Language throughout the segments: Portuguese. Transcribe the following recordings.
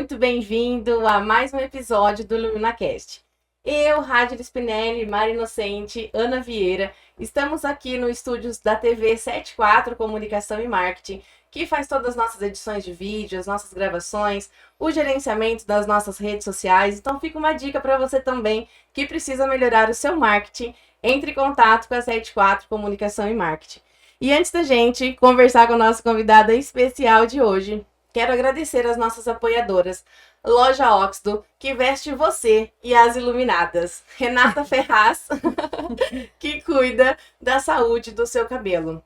muito bem-vindo a mais um episódio do LuminaCast. Eu, Rádio Spinelli, Mari Inocente, Ana Vieira, estamos aqui no estúdios da TV 74 Comunicação e Marketing, que faz todas as nossas edições de vídeo, as nossas gravações, o gerenciamento das nossas redes sociais. Então fica uma dica para você também que precisa melhorar o seu marketing. Entre em contato com a 74 Comunicação e Marketing. E antes da gente conversar com a nossa convidada especial de hoje, quero agradecer às nossas apoiadoras, Loja Oxdo, que veste você e as iluminadas. Renata Ferraz, que cuida da saúde do seu cabelo.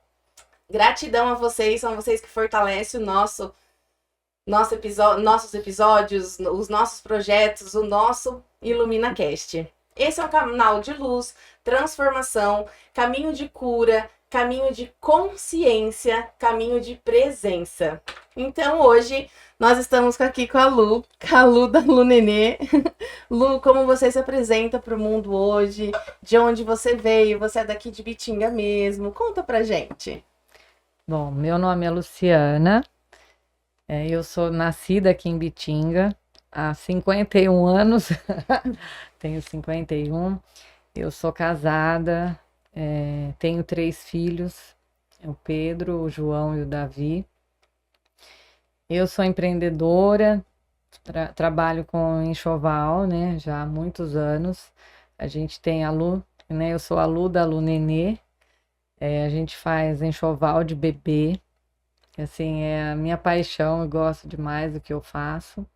Gratidão a vocês, são vocês que fortalecem nossos episódios, os nossos projetos, o nosso IluminaCast. Esse é um canal de luz, transformação, caminho de cura, caminho de consciência, caminho de presença. Então hoje nós estamos aqui com a Lu da Lu Nenê. Lu, como você se apresenta para o mundo hoje? De onde você veio? Você é daqui de Bitinga mesmo? Conta pra gente. Bom, meu nome é Luciana, eu sou nascida aqui em Bitinga há 51 anos, tenho 51, eu sou casada, tenho 3 filhos, o Pedro, o João e o Davi. Eu sou empreendedora, trabalho com enxoval, né, já há muitos anos. A gente tem a Lu, né, eu sou a Lu da Lu Nenê. A gente faz enxoval de bebê, assim, é a minha paixão, eu gosto demais do que eu faço.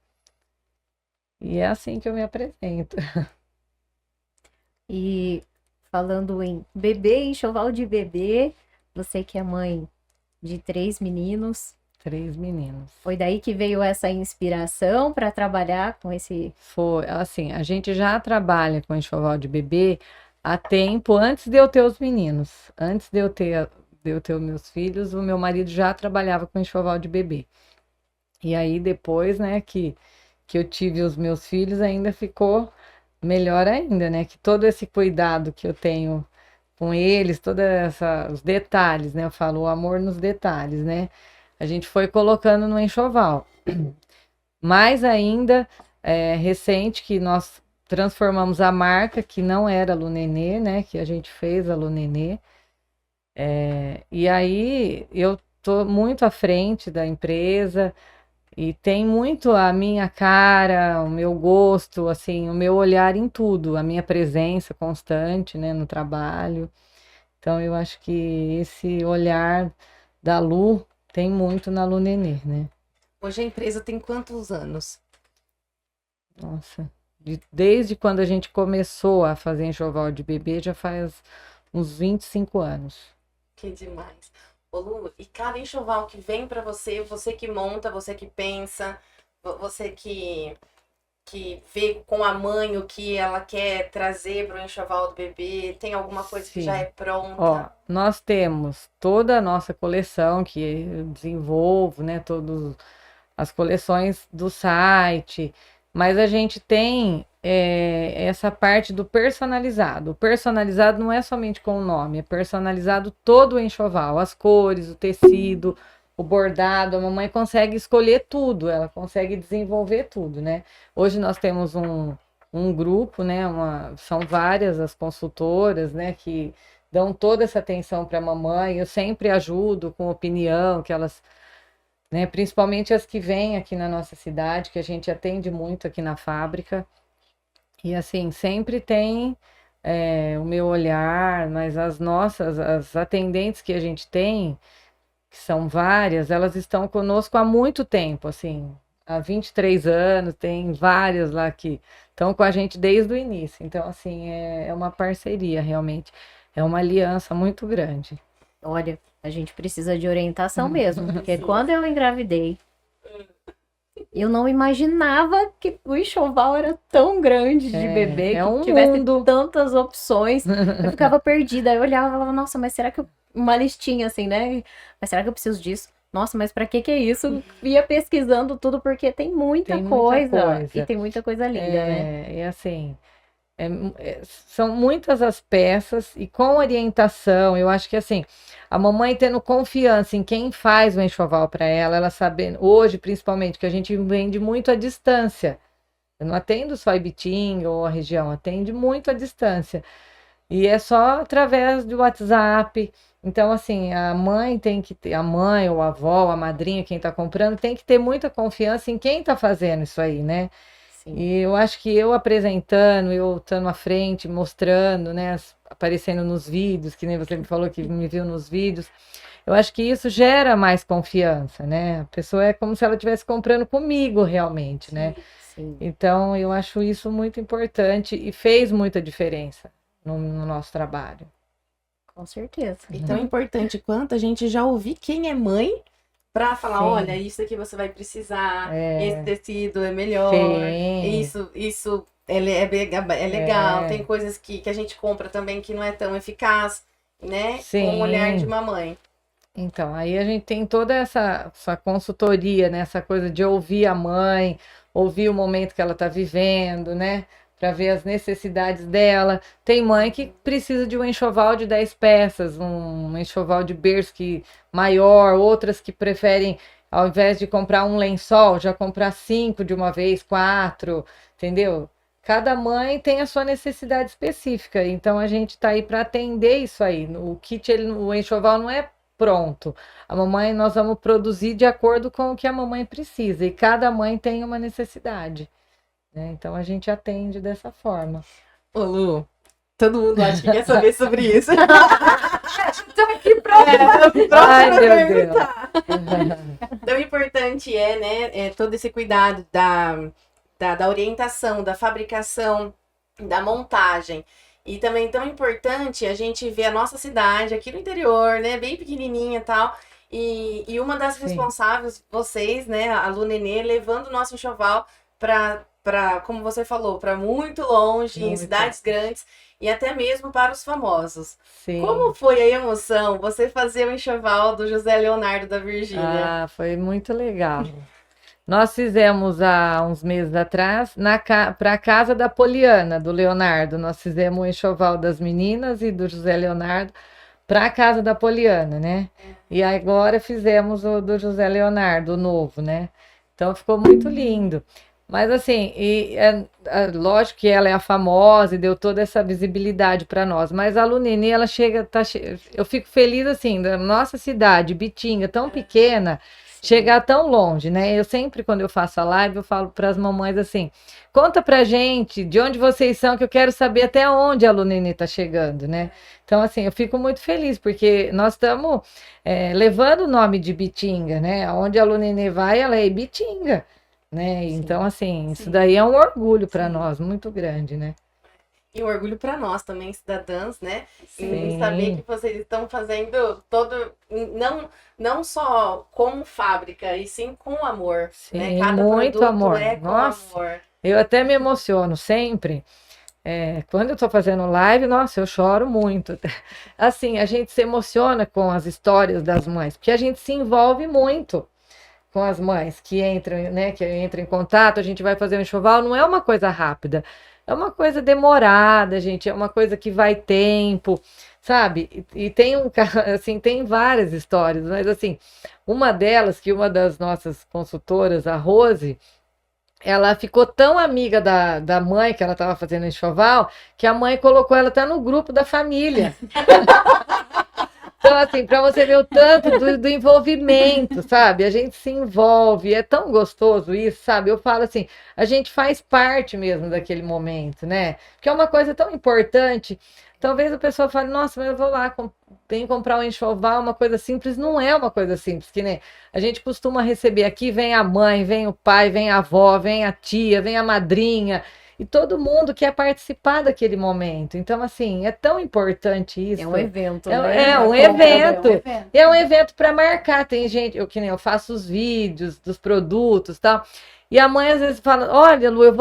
E é assim que eu me apresento. E falando em bebê, enxoval de bebê, você que é mãe de 3 meninos. 3 meninos. Foi daí que veio essa inspiração para trabalhar com esse... Foi, assim, a gente já trabalha com enxoval de bebê há tempo antes de eu ter os meninos. Antes de eu ter os meus filhos, o meu marido já trabalhava com enxoval de bebê. E aí depois, né, que eu tive os meus filhos, ainda ficou melhor ainda, né? Que todo esse cuidado que eu tenho com eles, os detalhes, né? Eu falo o amor nos detalhes, né? A gente foi colocando no enxoval. Mais ainda, recente que nós transformamos a marca, que não era Lu Nenê, né? Que a gente fez a Lu Nenê. E aí eu tô muito à frente da empresa e tem muito a minha cara, o meu gosto, assim, o meu olhar em tudo, a minha presença constante, né, no trabalho. Então eu acho que esse olhar da Lu tem muito na Lu Nenê, né? Hoje a empresa tem quantos anos? Nossa, desde quando a gente começou a fazer enxoval de bebê já faz uns 25 anos. Que demais. Ô Lu, e cada enxoval que vem para você, você que monta, você que pensa, você que vê com a mãe o que ela quer trazer para o enxoval do bebê, tem alguma coisa que já é pronta? Ó, nós temos toda a nossa coleção que eu desenvolvo, né, todas as coleções do site, mas a gente tem essa parte do personalizado. O personalizado não é somente com o nome, é personalizado todo o enxoval, as cores, o tecido, o bordado. A mamãe consegue escolher tudo, ela consegue desenvolver tudo, né? Hoje nós temos um grupo, né? São várias as consultoras, né? Que dão toda essa atenção para a mamãe. Eu sempre ajudo com opinião, que elas, né? Principalmente as que vêm aqui na nossa cidade, que a gente atende muito aqui na fábrica. E assim, sempre tem o meu olhar, mas as atendentes que a gente tem, que são várias, elas estão conosco há muito tempo, assim, há 23 anos, tem várias lá que estão com a gente desde o início. Então, assim, é uma parceria, realmente. É uma aliança muito grande. Olha, a gente precisa de orientação mesmo, porque quando eu engravidei, eu não imaginava que o enxoval era tão grande de bebê, que tivesse tantas opções. Eu ficava perdida. Eu olhava e falava, nossa, mas será que uma listinha assim, né? Mas será que eu preciso disso? Nossa, mas pra que é isso? Ia pesquisando tudo, porque tem muita coisa. E tem muita coisa linda, né? E assim, São muitas as peças e com orientação, eu acho que assim, a mamãe tendo confiança em quem faz o enxoval para ela sabendo, hoje principalmente, que a gente vende muito à distância. Eu não atendo só Ibitinga ou a região, atende muito à distância. E é só através do WhatsApp. Então, assim, a mãe tem que ter, a mãe ou a avó, a madrinha, quem está comprando, tem que ter muita confiança em quem está fazendo isso aí, né? Sim. E eu acho que eu apresentando, eu estando à frente, mostrando, né, aparecendo nos vídeos, que nem você me falou que me viu nos vídeos, eu acho que isso gera mais confiança, né? A pessoa é como se ela estivesse comprando comigo realmente, né? Sim. Então, eu acho isso muito importante e fez muita diferença no nosso trabalho. Com certeza. E tão importante quanto a gente já ouvir quem é mãe para falar, Sim. olha, isso aqui você vai precisar, esse tecido é melhor, Sim. isso é legal, tem coisas que a gente compra também que não é tão eficaz, né? Sim. Com o olhar de uma mãe. Então, aí a gente tem toda essa consultoria, né? Essa coisa de ouvir a mãe, ouvir o momento que ela está vivendo, né? Para ver as necessidades dela. Tem mãe que precisa de um enxoval de 10 peças, um enxoval de berço maior, outras que preferem, ao invés de comprar um lençol, já comprar 5 de uma vez, 4, entendeu? Cada mãe tem a sua necessidade específica, então a gente está aí para atender isso aí. O kit, o enxoval não é pronto. A mamãe, nós vamos produzir de acordo com o que a mamãe precisa, e cada mãe tem uma necessidade. Então a gente atende dessa forma. Ô Lu, todo mundo acha que quer saber sobre isso. Estou aqui pronta para perguntar. Tão importante né, todo esse cuidado da orientação, da fabricação, da montagem. E também tão importante a gente ver a nossa cidade aqui no interior, né, bem pequenininha e tal. E uma das responsáveis, vocês, né, a Lu Nenê, levando o nosso enxoval para, como você falou, para muito longe, em cidades grandes e até mesmo para os famosos. Sim. Como foi a emoção você fazer o enxoval do José Leonardo da Virgínia? Ah, foi muito legal. Nós fizemos há uns meses atrás para a casa da Poliana, do Leonardo. Nós fizemos o enxoval das meninas e do José Leonardo para a casa da Poliana, né? E agora fizemos o do José Leonardo, o novo, né? Então ficou muito lindo. Mas assim, lógico que ela é a famosa e deu toda essa visibilidade para nós, mas a Lu Nenê, ela eu fico feliz assim, da nossa cidade, Ibitinga, tão pequena, chegar tão longe, né? Eu sempre, quando eu faço a live, eu falo para as mamães assim, conta pra gente de onde vocês são, que eu quero saber até onde a Lu Nenê tá chegando, né? Então, assim, eu fico muito feliz, porque nós estamos levando o nome de Ibitinga, né? Onde a Lu Nenê vai, ela é Ibitinga. Né? Então, assim, isso daí é um orgulho para nós, muito grande, né? E um orgulho para nós também, cidadãs, né? Sim. Em saber que vocês estão fazendo não só como fábrica, e sim com amor. Sim, né? Cada muito amor. É com nossa, amor. Eu até me emociono sempre. Quando eu estou fazendo live, nossa, eu choro muito. Assim, a gente se emociona com as histórias das mães, porque a gente se envolve muito com as mães que entram, né, que entram em contato, a gente vai fazer um enxoval, não é uma coisa rápida, é uma coisa demorada, gente, é uma coisa que vai tempo, sabe? E tem assim, tem várias histórias, mas assim, uma delas, que uma das nossas consultoras, a Rose, ela ficou tão amiga da mãe que ela estava fazendo enxoval, que a mãe colocou ela até no grupo da família. Então, assim, para você ver o tanto do envolvimento, sabe? A gente se envolve, é tão gostoso isso, sabe? Eu falo assim, a gente faz parte mesmo daquele momento, né? Porque é uma coisa tão importante. Talvez a pessoa fale, nossa, mas eu vou lá, tem que comprar um enxoval, uma coisa simples. Não é uma coisa simples, que nem a gente costuma receber aqui, vem a mãe, vem o pai, vem a avó, vem a tia, vem a madrinha. E todo mundo quer participar daquele momento. Então, assim, é tão importante isso. É um evento, né? É um evento. É um evento para marcar. Tem gente, que nem eu faço os vídeos dos produtos e tal. E a mãe às vezes fala, olha, Lu, eu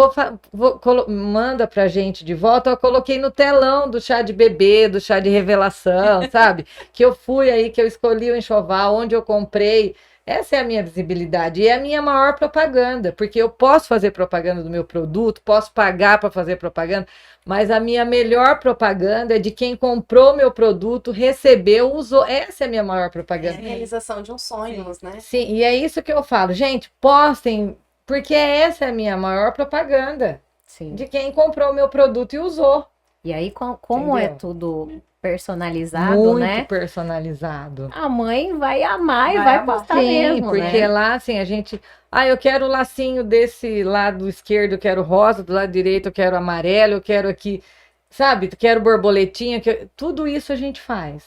manda pra gente de volta, eu coloquei no telão do chá de bebê, do chá de revelação, sabe? Que eu fui aí, que eu escolhi o enxoval, onde eu comprei. Essa é a minha visibilidade e é a minha maior propaganda, porque eu posso fazer propaganda do meu produto, posso pagar para fazer propaganda, mas a minha melhor propaganda é de quem comprou meu produto, recebeu, usou. Essa é a minha maior propaganda. É a realização de um sonho, né? Sim, e é isso que eu falo. Gente, postem, porque essa é a minha maior propaganda. Sim. De quem comprou o meu produto e usou. E aí, como é tudo personalizado, muito, né? Muito personalizado. A mãe vai amar e vai postar mesmo, porque né? lá, assim, a gente... eu quero o lacinho desse lado esquerdo, eu quero rosa, do lado direito eu quero amarelo, eu quero aqui, sabe? Quero borboletinha, tudo isso a gente faz.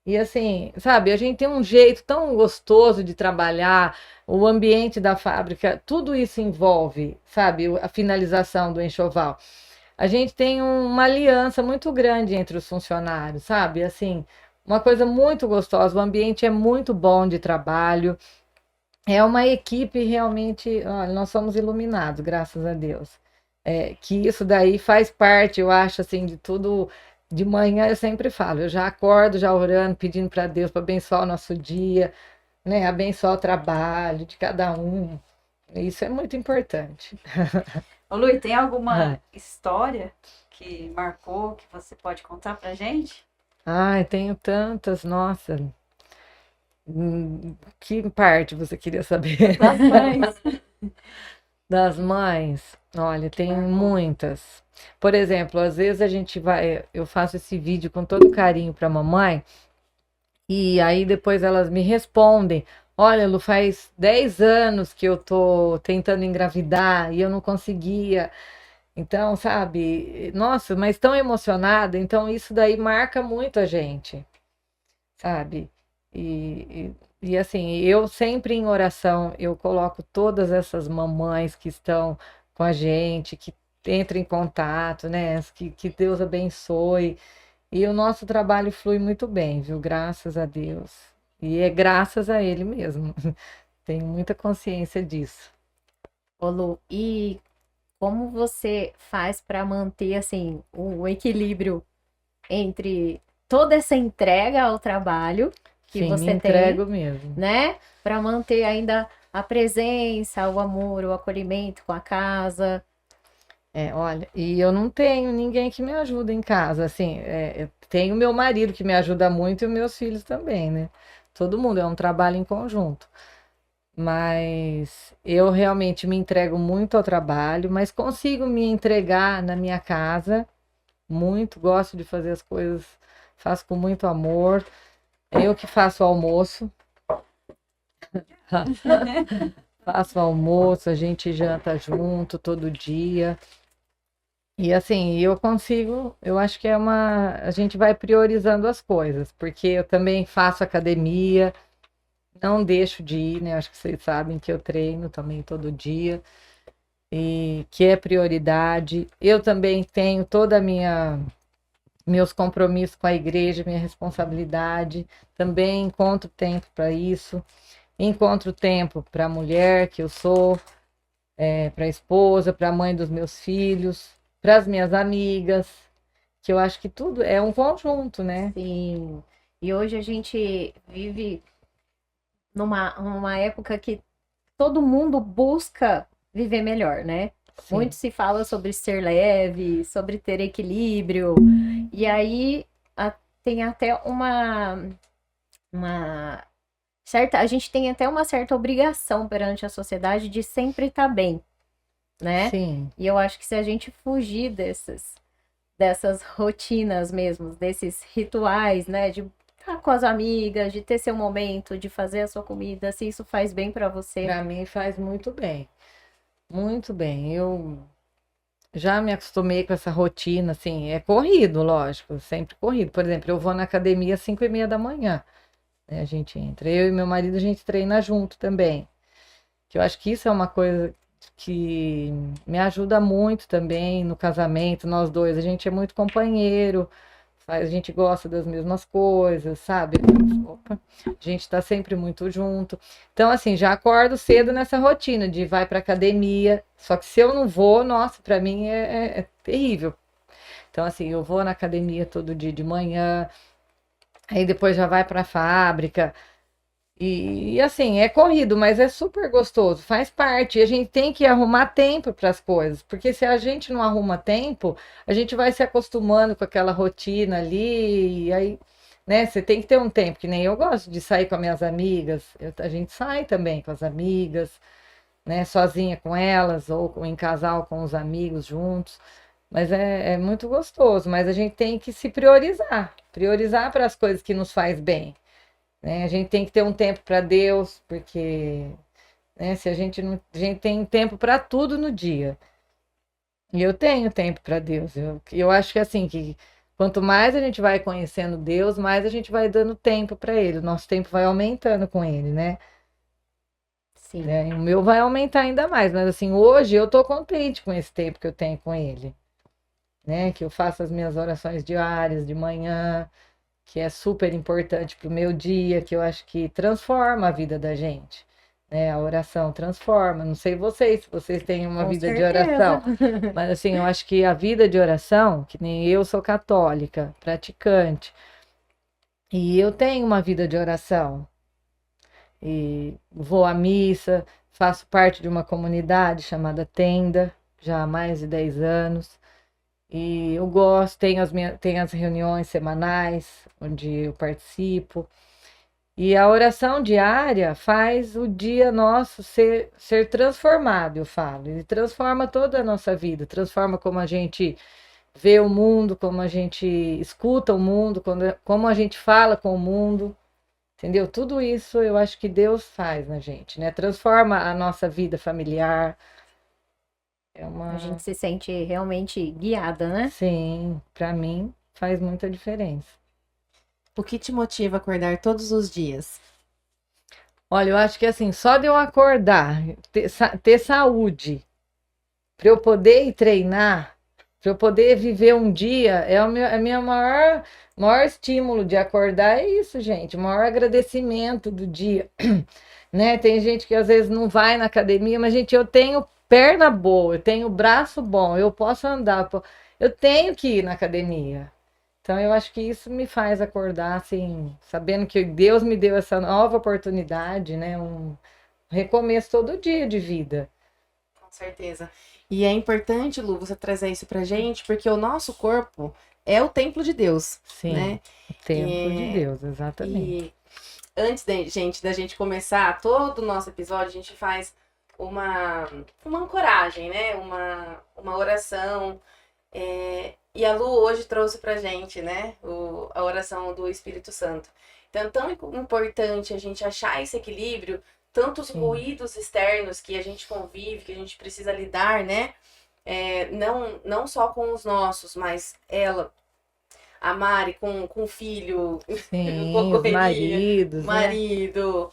E assim, sabe, a gente tem um jeito tão gostoso de trabalhar, o ambiente da fábrica, tudo isso envolve, sabe, a finalização do enxoval. A gente tem uma aliança muito grande entre os funcionários, sabe? Assim, uma coisa muito gostosa, o ambiente é muito bom de trabalho. É uma equipe realmente, olha, nós somos iluminados, graças a Deus. Que isso daí faz parte, eu acho, assim, de tudo. De manhã eu sempre falo, eu já acordo, já orando, pedindo para Deus para abençoar o nosso dia, né? Abençoar o trabalho de cada um. Isso é muito importante. Ô, Lu, tem alguma história que marcou, que você pode contar pra gente? Ai, tenho tantas, nossa. Que parte você queria saber? Das mães. Das mães, olha, tem muitas. Por exemplo, às vezes eu faço esse vídeo com todo carinho para a mamãe, e aí depois elas me respondem: olha, Lu, faz 10 anos que eu tô tentando engravidar e eu não conseguia. Então, sabe, nossa, mas tão emocionada, então isso daí marca muito a gente, sabe? E assim, eu sempre em oração, eu coloco todas essas mamães que estão com a gente, que entram em contato, né? Que Deus abençoe. E o nosso trabalho flui muito bem, viu? Graças a Deus. E é graças a Ele mesmo. Tenho muita consciência disso. Ô Lu, e como você faz para manter, assim, o equilíbrio entre toda essa entrega ao trabalho que Sim, você me entrego mesmo. né? Para manter ainda a presença, o amor, o acolhimento com a casa. Olha, e eu não tenho ninguém que me ajude em casa, assim, eu tenho meu marido que me ajuda muito e os meus filhos também, né? Todo mundo, é um trabalho em conjunto. Mas eu realmente me entrego muito ao trabalho, mas consigo me entregar na minha casa muito, gosto de fazer as coisas, faço com muito amor. Eu que faço o almoço. Faço o almoço, a gente janta junto todo dia. E assim, eu acho que a gente vai priorizando as coisas, porque eu também faço academia, não deixo de ir, né? Acho que vocês sabem que eu treino também todo dia, e que é prioridade. Eu também tenho toda a meus compromissos com a igreja, minha responsabilidade, também encontro tempo para isso, encontro tempo para a mulher que eu sou, para a esposa, para a mãe dos meus filhos, para as minhas amigas, que eu acho que tudo é um conjunto, né? Sim. E hoje a gente vive numa época que todo mundo busca viver melhor, né? Sim. Muito se fala sobre ser leve, sobre ter equilíbrio. E aí tem até uma certa, a gente tem até uma certa obrigação perante a sociedade de sempre estar bem, né? Sim. E eu acho que se a gente fugir dessas rotinas mesmo, desses rituais, né, de estar com as amigas, de ter seu momento, de fazer a sua comida, se isso faz bem para você. Para mim faz muito bem. Muito bem. Eu já me acostumei com essa rotina, assim, é corrido, lógico, sempre corrido. Por exemplo, eu vou na academia às 5:30 da manhã, né? A gente entra. Eu e meu marido, a gente treina junto também. Que eu acho que isso é uma coisa que me ajuda muito também no casamento, nós dois. A gente é muito companheiro, a gente gosta das mesmas coisas, sabe? Opa, a gente tá sempre muito junto. Então, assim, já acordo cedo nessa rotina de vai pra academia. Só que se eu não vou, nossa, pra mim é terrível. Então, assim, eu vou na academia todo dia de manhã, aí depois já vai pra fábrica. E assim, é corrido, mas é super gostoso, faz parte. E a gente tem que arrumar tempo para as coisas, porque se a gente não arruma tempo, a gente vai se acostumando com aquela rotina ali, e aí, né, você tem que ter um tempo, que nem eu gosto de sair com as minhas amigas, a gente sai também com as amigas, né, sozinha com elas, ou em casal com os amigos juntos, mas é muito gostoso, mas a gente tem que se priorizar para as coisas que nos faz bem, né? A gente tem que ter um tempo para Deus, porque, né, se a gente não, a gente tem tempo para tudo no dia. E eu tenho tempo para Deus. Eu acho que assim, que quanto mais a gente vai conhecendo Deus, mais a gente vai dando tempo para ele. O nosso tempo vai aumentando com ele, né? Sim. E o meu vai aumentar ainda mais, mas assim, hoje eu tô contente com esse tempo que eu tenho com ele, né? Que eu faço as minhas orações diárias de manhã, que é super importante para o meu dia, que eu acho que transforma a vida da gente, né? A oração transforma. Não sei vocês, se vocês têm uma Com vida de certeza. oração, mas assim, eu acho que a vida de oração, que nem eu sou católica, praticante, e eu tenho uma vida de oração, e vou à missa, faço parte de uma comunidade chamada Tenda, já há mais de 10 anos. E eu gosto, tenho as reuniões semanais, onde eu participo. E a oração diária faz o dia nosso ser transformado, eu falo. Ele transforma toda a nossa vida, transforma como a gente vê o mundo, como a gente escuta o mundo, como a gente fala com o mundo. Entendeu? Tudo isso eu acho que Deus faz na gente, né? Transforma a nossa vida familiar. A gente se sente realmente guiada, né? Sim, para mim faz muita diferença. O que te motiva a acordar todos os dias? Olha, eu acho que assim, só de eu acordar, ter saúde, para eu poder ir treinar, para eu poder viver um dia, a minha maior estímulo de acordar é isso, gente, o maior agradecimento do dia, né? Tem gente que às vezes não vai na academia, mas, gente, eu tenho perna boa, eu tenho braço bom, eu posso andar, eu tenho que ir na academia. Então, eu acho que isso me faz acordar, assim, sabendo que Deus me deu essa nova oportunidade, né? Um recomeço todo dia de vida. Com certeza. E é importante, Lu, você trazer isso pra gente, porque o nosso corpo é o templo de Deus, Sim, né? o templo de Deus, exatamente. E antes da gente começar todo o nosso episódio, a gente faz uma ancoragem, né? Uma oração. E a Lu hoje trouxe pra gente, né? A oração do Espírito Santo. Então é tão importante a gente achar esse equilíbrio, tantos Sim. ruídos externos que a gente convive, que a gente precisa lidar, né? Não só com os nossos, mas a Mari com o filho, Sim, com a os correria, maridos, né? marido,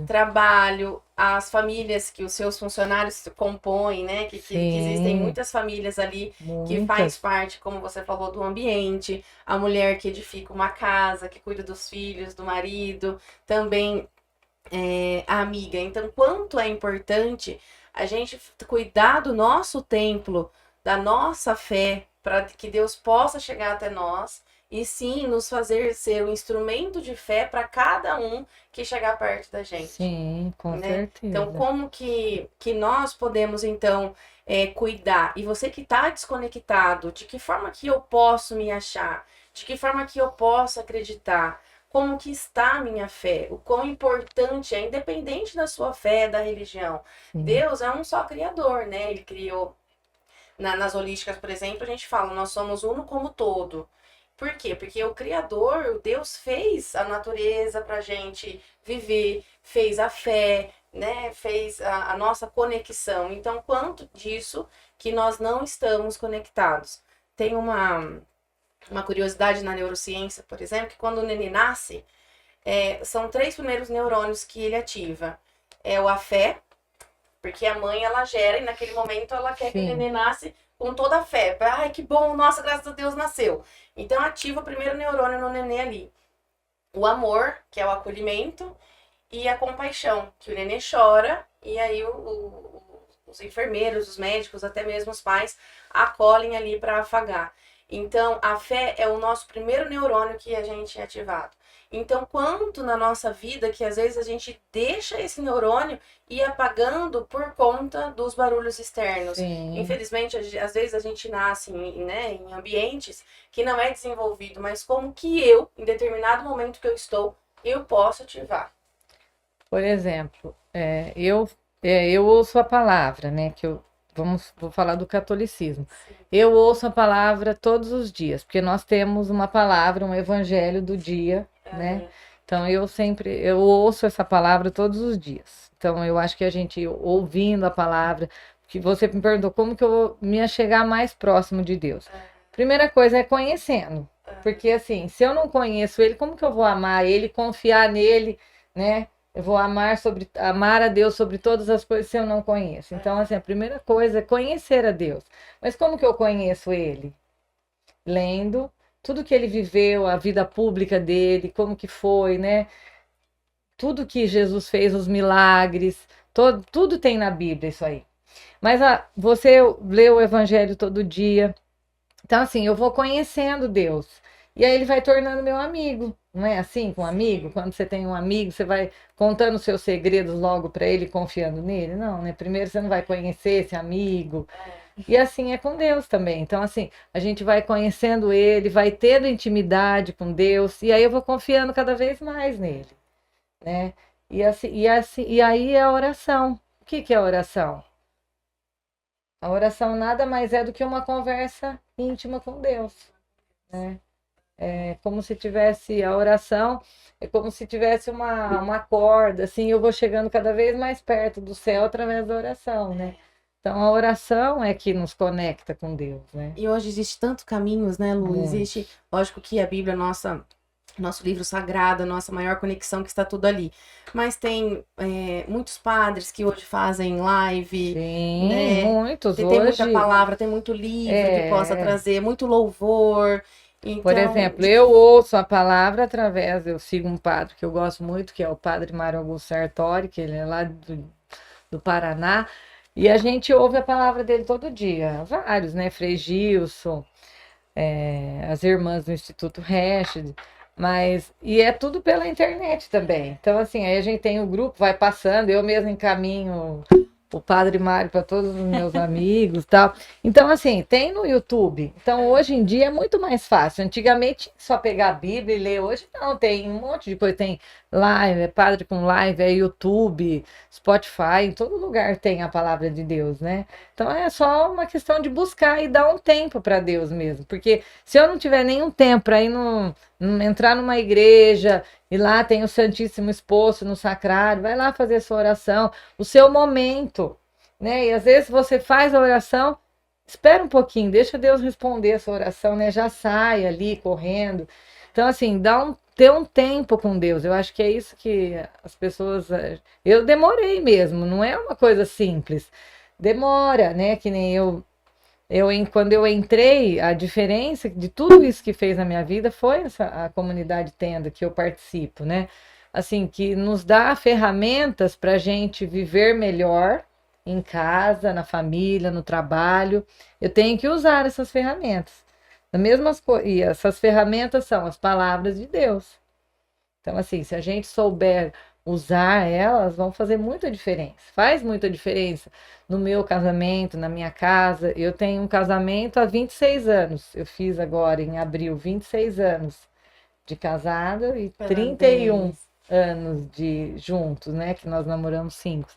trabalho, as famílias que os seus funcionários compõem, né? Que existem Sim, muitas famílias ali que faz muitas. parte, como você falou, do ambiente, a mulher que edifica uma casa, que cuida dos filhos, do marido, também a amiga. Então, quanto é importante a gente cuidar do nosso templo, da nossa fé, para que Deus possa chegar até nós e sim nos fazer ser um instrumento de fé para cada um que chegar perto da gente. Sim, com Né? certeza. Então, como que nós podemos, então, cuidar? E você que está desconectado, de que forma que eu posso me achar? De que forma que eu posso acreditar? Como que está a minha fé? O quão importante é, independente da sua fé, da religião. Sim. Deus é um só criador, né? Ele criou, nas holísticas, por exemplo, a gente fala, nós somos uno como todo. Por quê? Porque o Criador, o Deus, fez a natureza pra gente viver, fez a fé, né? Fez a nossa conexão. Então, quanto disso que nós não estamos conectados? Tem uma curiosidade na neurociência, por exemplo, que quando o neném nasce, são 3 primeiros neurônios que ele ativa. É a fé, porque a mãe, ela gera, e naquele momento ela quer que o neném nasce com toda a fé. Ai, que bom, nossa, graças a Deus nasceu. Então ativa o primeiro neurônio no neném ali. O amor, que é o acolhimento, e a compaixão, que o neném chora, e aí os enfermeiros, os médicos, até mesmo os pais, acolhem ali para afagar. Então, a fé é o nosso primeiro neurônio que a gente é ativado. Então, quanto na nossa vida que às vezes a gente deixa esse neurônio ir apagando por conta dos barulhos externos. Sim. Infelizmente, às vezes a gente nasce em ambientes que não é desenvolvido, mas como que eu, em determinado momento que eu estou, eu posso ativar. Por exemplo, eu ouço a palavra, né? Vou falar do catolicismo. Eu ouço a palavra todos os dias, porque nós temos uma palavra, um evangelho do dia, né? Então eu ouço essa palavra todos os dias. Então eu acho que a gente ouvindo a palavra, que você me perguntou como que eu vou me chegar mais próximo de Deus. Primeira coisa é conhecendo, porque assim, se eu não conheço ele, como que eu vou amar ele, confiar nele, né? Eu vou amar a Deus sobre todas as coisas se eu não conheço. Então, assim, a primeira coisa é conhecer a Deus. Mas como que eu conheço ele? Lendo tudo que ele viveu, a vida pública dele, como que foi, né? Tudo que Jesus fez, os milagres, tudo tem na Bíblia isso aí. Mas você lê o Evangelho todo dia. Então, assim, eu vou conhecendo Deus. E aí ele vai tornando meu amigo. Não é assim com um amigo? Quando você tem um amigo, você vai contando seus segredos logo para ele, confiando nele? Não, né? Primeiro você não vai conhecer esse amigo. E assim é com Deus também. Então, assim, a gente vai conhecendo ele, vai tendo intimidade com Deus, e aí eu vou confiando cada vez mais nele, né? E aí é a oração. O que é a oração? A oração nada mais é do que uma conversa íntima com Deus, né? É como se tivesse a oração, é como se tivesse uma corda, assim, eu vou chegando cada vez mais perto do céu através da oração, né? Então a oração é que nos conecta com Deus, né? E hoje existe tantos caminhos, né, Lu? Existe, lógico que a Bíblia, nosso livro sagrado, a nossa maior conexão, que está tudo ali. Mas tem muitos padres que hoje fazem live. Sim, né? muitos. Tem muita palavra, tem muito livro que possa trazer, muito louvor. Então, por exemplo, eu ouço a palavra eu sigo um padre que eu gosto muito, que é o padre Mário Augusto Sartori, que ele é lá do Paraná, e a gente ouve a palavra dele todo dia, vários, né, Frei Gilson, as irmãs do Instituto Resch, e é tudo pela internet também. Então, assim, aí a gente tem o grupo, vai passando, eu mesmo encaminho o Padre Mário para todos os meus amigos e tal. Então, assim, tem no YouTube. Então, hoje em dia é muito mais fácil. Antigamente, só pegar a Bíblia e ler. Hoje não, tem um monte de coisa. Tem live, é padre com live, é YouTube, Spotify, em todo lugar tem a palavra de Deus, né? Então, é só uma questão de buscar e dar um tempo para Deus mesmo. Porque se eu não tiver nenhum tempo para ir entrar numa igreja e lá tem o Santíssimo exposto no sacrário, vai lá fazer sua oração, o seu momento, né? E às vezes você faz a oração, espera um pouquinho, deixa Deus responder a sua oração, né? Já sai ali correndo. Então, assim, ter um tempo com Deus. Eu acho que é isso que as pessoas... Eu demorei mesmo, não é uma coisa simples. Demora, né? Que nem quando eu entrei, a diferença de tudo isso que fez na minha vida foi a comunidade Tenda que eu participo, né? Assim, que nos dá ferramentas para a gente viver melhor em casa, na família, no trabalho. Eu tenho que usar essas ferramentas. E essas ferramentas são as palavras de Deus. Então, assim, se a gente souber usar elas, vão fazer muita diferença. Faz muita diferença no meu casamento, na minha casa. Eu tenho um casamento há 26 anos. Eu fiz agora, em abril, 26 anos de casada e 31 anos de juntos, né? Que nós namoramos 5.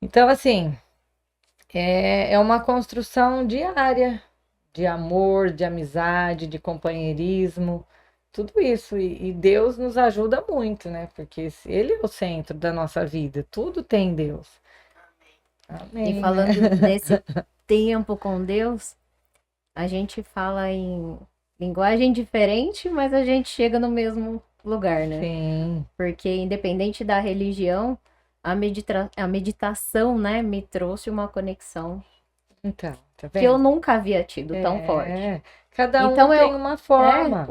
Então, assim, é uma construção diária de amor, de amizade, de companheirismo. Tudo isso, e Deus nos ajuda muito, né? Porque Ele é o centro da nossa vida, tudo tem Deus. Amém. E falando desse tempo com Deus, a gente fala em linguagem diferente, mas a gente chega no mesmo lugar, né? Sim. Porque independente da religião, a meditação, né, me trouxe uma conexão Então, tá vendo? que eu nunca havia tido tão forte. Cada um tem uma forma.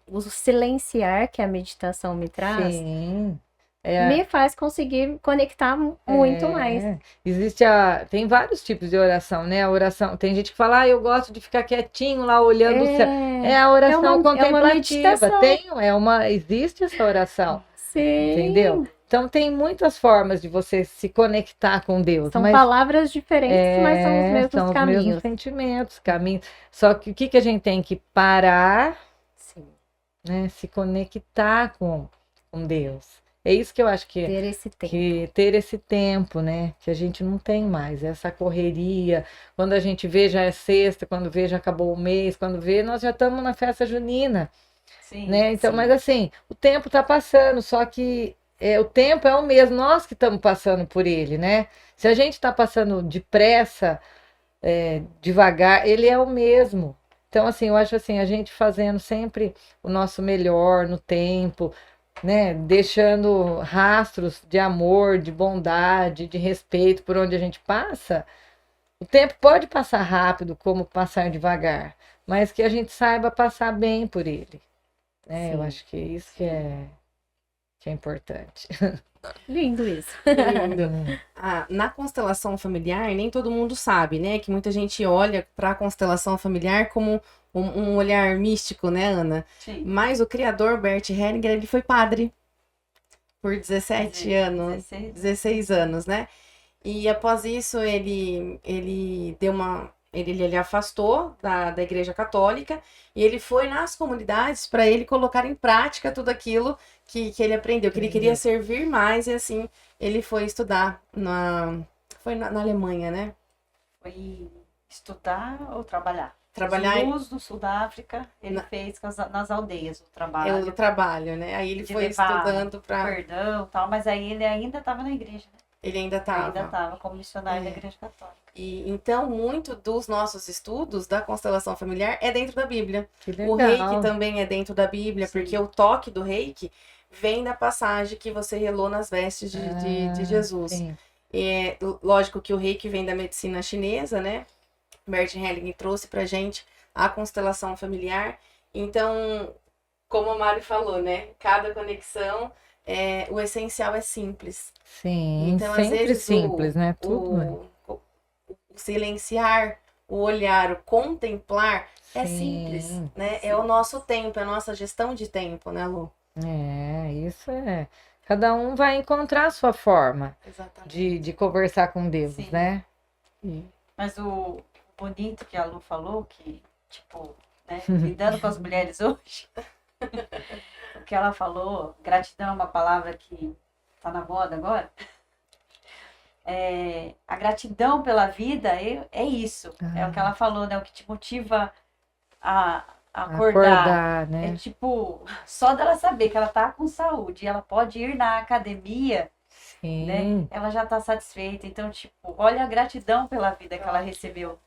O silenciar que a meditação me traz. Sim. me faz conseguir conectar muito mais. Tem vários tipos de oração, né? A oração, tem gente que fala, eu gosto de ficar quietinho lá olhando o céu. É a oração contemplativa. Existe essa oração. Sim. Entendeu? Então tem muitas formas de você se conectar com Deus. São palavras diferentes, mas são os mesmos caminhos. São os mesmos sentimentos, caminhos. Só que o que a gente tem que parar, né? Se conectar com Deus. É isso que eu acho que ter esse tempo, né? Que a gente não tem mais, essa correria. Quando a gente vê, já é sexta, quando vê, já acabou o mês, quando vê, nós já estamos na festa junina. Sim, né? Então, mas assim, o tempo está passando, só que o tempo é o mesmo, nós que estamos passando por ele, né? Se a gente está passando depressa, devagar, ele é o mesmo. Então, assim, eu acho assim, a gente fazendo sempre o nosso melhor no tempo, né, deixando rastros de amor, de bondade, de respeito por onde a gente passa, o tempo pode passar rápido, como passar devagar, mas que a gente saiba passar bem por ele. Né? Eu acho que isso que é importante. Lindo isso. Lindo. Na constelação familiar, nem todo mundo sabe, né? Que muita gente olha para a constelação familiar como um olhar místico, né, Ana? Sim. Mas o criador, Bert Hellinger, ele foi padre por 16 anos, né? E após isso, ele afastou da Igreja Católica e ele foi nas comunidades para ele colocar em prática tudo aquilo que ele aprendeu, que ele queria servir mais, e assim ele foi estudar na Alemanha, né? Foi estudar ou trabalhar? Trabalhar no sul da África, ele fez nas aldeias o trabalho. O trabalho, né? Aí ele foi estudando para perdão e tal, mas aí ele ainda estava na igreja, né? Ele ainda estava como missionário da Igreja Católica. E então, muito dos nossos estudos da constelação familiar é dentro da Bíblia. Que legal. O reiki também é dentro da Bíblia, Sim. porque o toque do reiki vem da passagem que você relou nas vestes de Jesus. Sim. Lógico que o reiki vem da medicina chinesa, né? Bert Hellinger trouxe pra gente a constelação familiar. Então, como a Mari falou, né? Cada conexão, o essencial é simples. Sim, então, sempre às vezes, simples, né? Tudo. O silenciar, o olhar, o contemplar é Sim, simples, né? sim. É o nosso tempo, é a nossa gestão de tempo, né, Lu? Isso é. Cada um vai encontrar a sua forma Exatamente. de conversar com Deus, Sim. né? Mas o bonito que a Lu falou, que, tipo, né, lidando com as mulheres hoje, o que ela falou, gratidão é uma palavra que tá na moda agora. A gratidão pela vida é isso. É o que ela falou, né? O que te motiva a acordar. Né? É tipo, só dela saber que ela tá com saúde e ela pode ir na academia, Sim. né? Ela já tá satisfeita. Então, tipo, olha a gratidão pela vida que ela recebeu,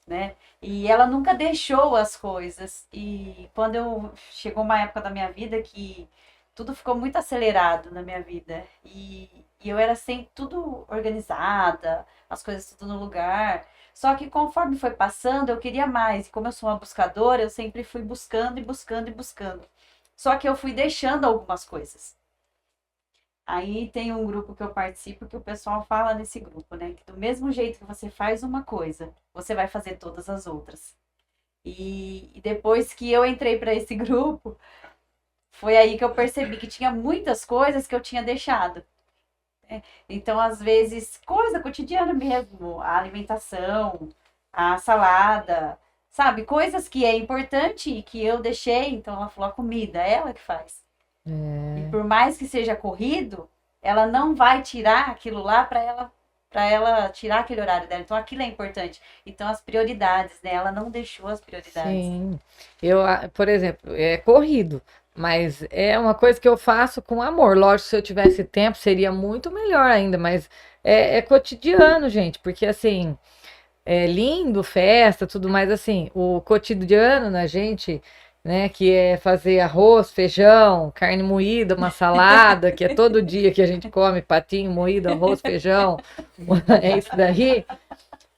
né? E ela nunca deixou as coisas. E quando chegou uma época da minha vida que tudo ficou muito acelerado na minha vida. E eu era sempre tudo organizada, as coisas tudo no lugar. Só que conforme foi passando, eu queria mais. E como eu sou uma buscadora, eu sempre fui buscando e buscando e buscando. Só que eu fui deixando algumas coisas. Aí tem um grupo que eu participo que o pessoal fala nesse grupo, né? Que do mesmo jeito que você faz uma coisa, você vai fazer todas as outras. E depois que eu entrei para esse grupo, foi aí que eu percebi que tinha muitas coisas que eu tinha deixado. Então, às vezes, coisa cotidiana mesmo, a alimentação, a salada, sabe? Coisas que é importante e que eu deixei. Então, ela falou, a comida, é ela que faz. E por mais que seja corrido, ela não vai tirar aquilo lá para ela tirar aquele horário dela. Então, aquilo é importante. Então, as prioridades, né? Ela não deixou as prioridades. Sim. Eu, por exemplo, é corrido. Mas é uma coisa que eu faço com amor. Lógico, se eu tivesse tempo, seria muito melhor ainda. Mas é cotidiano, gente. Porque, assim, é lindo, festa, tudo mais. Assim, o cotidiano na gente, né? Que é fazer arroz, feijão, carne moída, uma salada. Que é todo dia que a gente come patinho moído, arroz, feijão. É isso daí.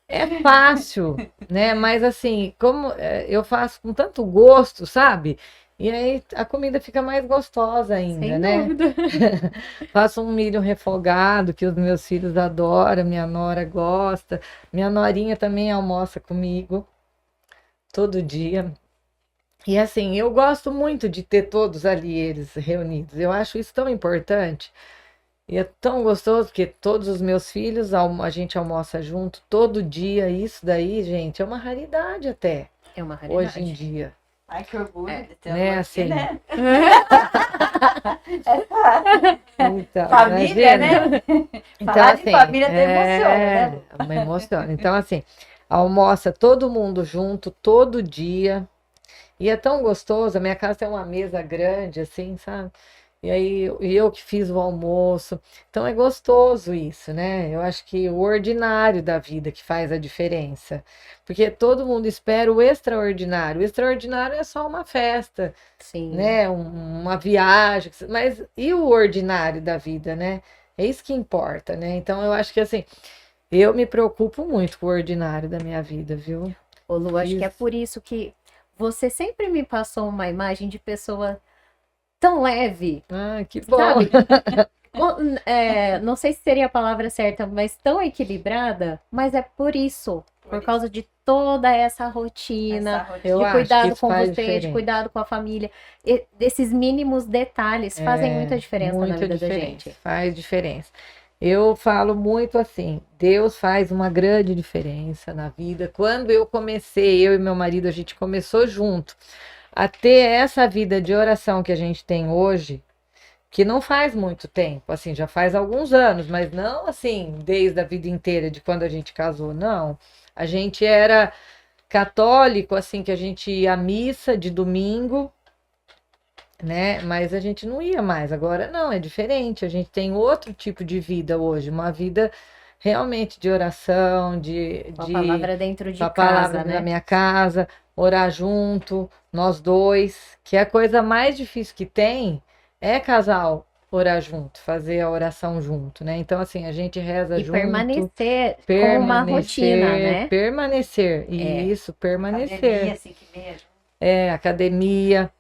É fácil, né? Mas, assim, como eu faço com tanto gosto, sabe? E aí a comida fica mais gostosa ainda, Sem né? dúvida. Faço um milho refogado, que os meus filhos adoram, minha nora gosta. Minha norinha também almoça comigo todo dia. E assim, eu gosto muito de ter todos ali, eles reunidos. Eu acho isso tão importante. E é tão gostoso, porque todos os meus filhos, a gente almoça junto todo dia. Isso daí, gente, é uma raridade até, É uma hoje em raridade. dia. Ai, que orgulho de ter Né, amor assim. aqui, né? Então, Família, imagina. né? Então, Falar de assim, família até emociona, né, Lu? me emociona. Então, assim, almoça todo mundo junto, todo dia. E é tão gostoso. A minha casa tem uma mesa grande, assim, sabe? E aí, eu que fiz o almoço. Então, é gostoso isso, né? Eu acho que o ordinário da vida que faz a diferença. Porque todo mundo espera o extraordinário. O extraordinário é só uma festa, Sim. né? Uma viagem. Mas e o ordinário da vida, né? É isso que importa, né? Então, eu acho que, assim, eu me preocupo muito com o ordinário da minha vida, viu? Ô, Lu, acho que é Isso. por isso que você sempre me passou uma imagem de pessoa tão leve, Ah, que bom. sabe? Não sei se seria a palavra certa, mas tão equilibrada, mas é por isso, por causa de toda essa rotina, Essa rotina. Eu de acho que cuidado isso com faz você, de diferença. cuidado com a família. Esses mínimos detalhes fazem muita diferença na Muita vida da diferença, gente. faz diferença. Eu falo muito assim, Deus faz uma grande diferença na vida. Quando eu comecei, eu e meu marido, a gente começou junto a ter essa vida de oração que a gente tem hoje, que não faz muito tempo, assim, já faz alguns anos, mas não assim, desde a vida inteira de quando a gente casou, não. A gente era católico, assim, que a gente ia à missa de domingo, né? Mas a gente não ia mais. Agora não, é diferente. A gente tem outro tipo de vida hoje, uma vida realmente de oração, Com a palavra dentro de com a palavra casa, na né? minha casa, orar junto, nós dois, que é a coisa mais difícil que tem é casal orar junto, fazer a oração junto, né? Então, assim, a gente reza E junto, permanecer com uma rotina, né? permanecer, É. isso, permanecer. Academia, assim, que mesmo. Academia.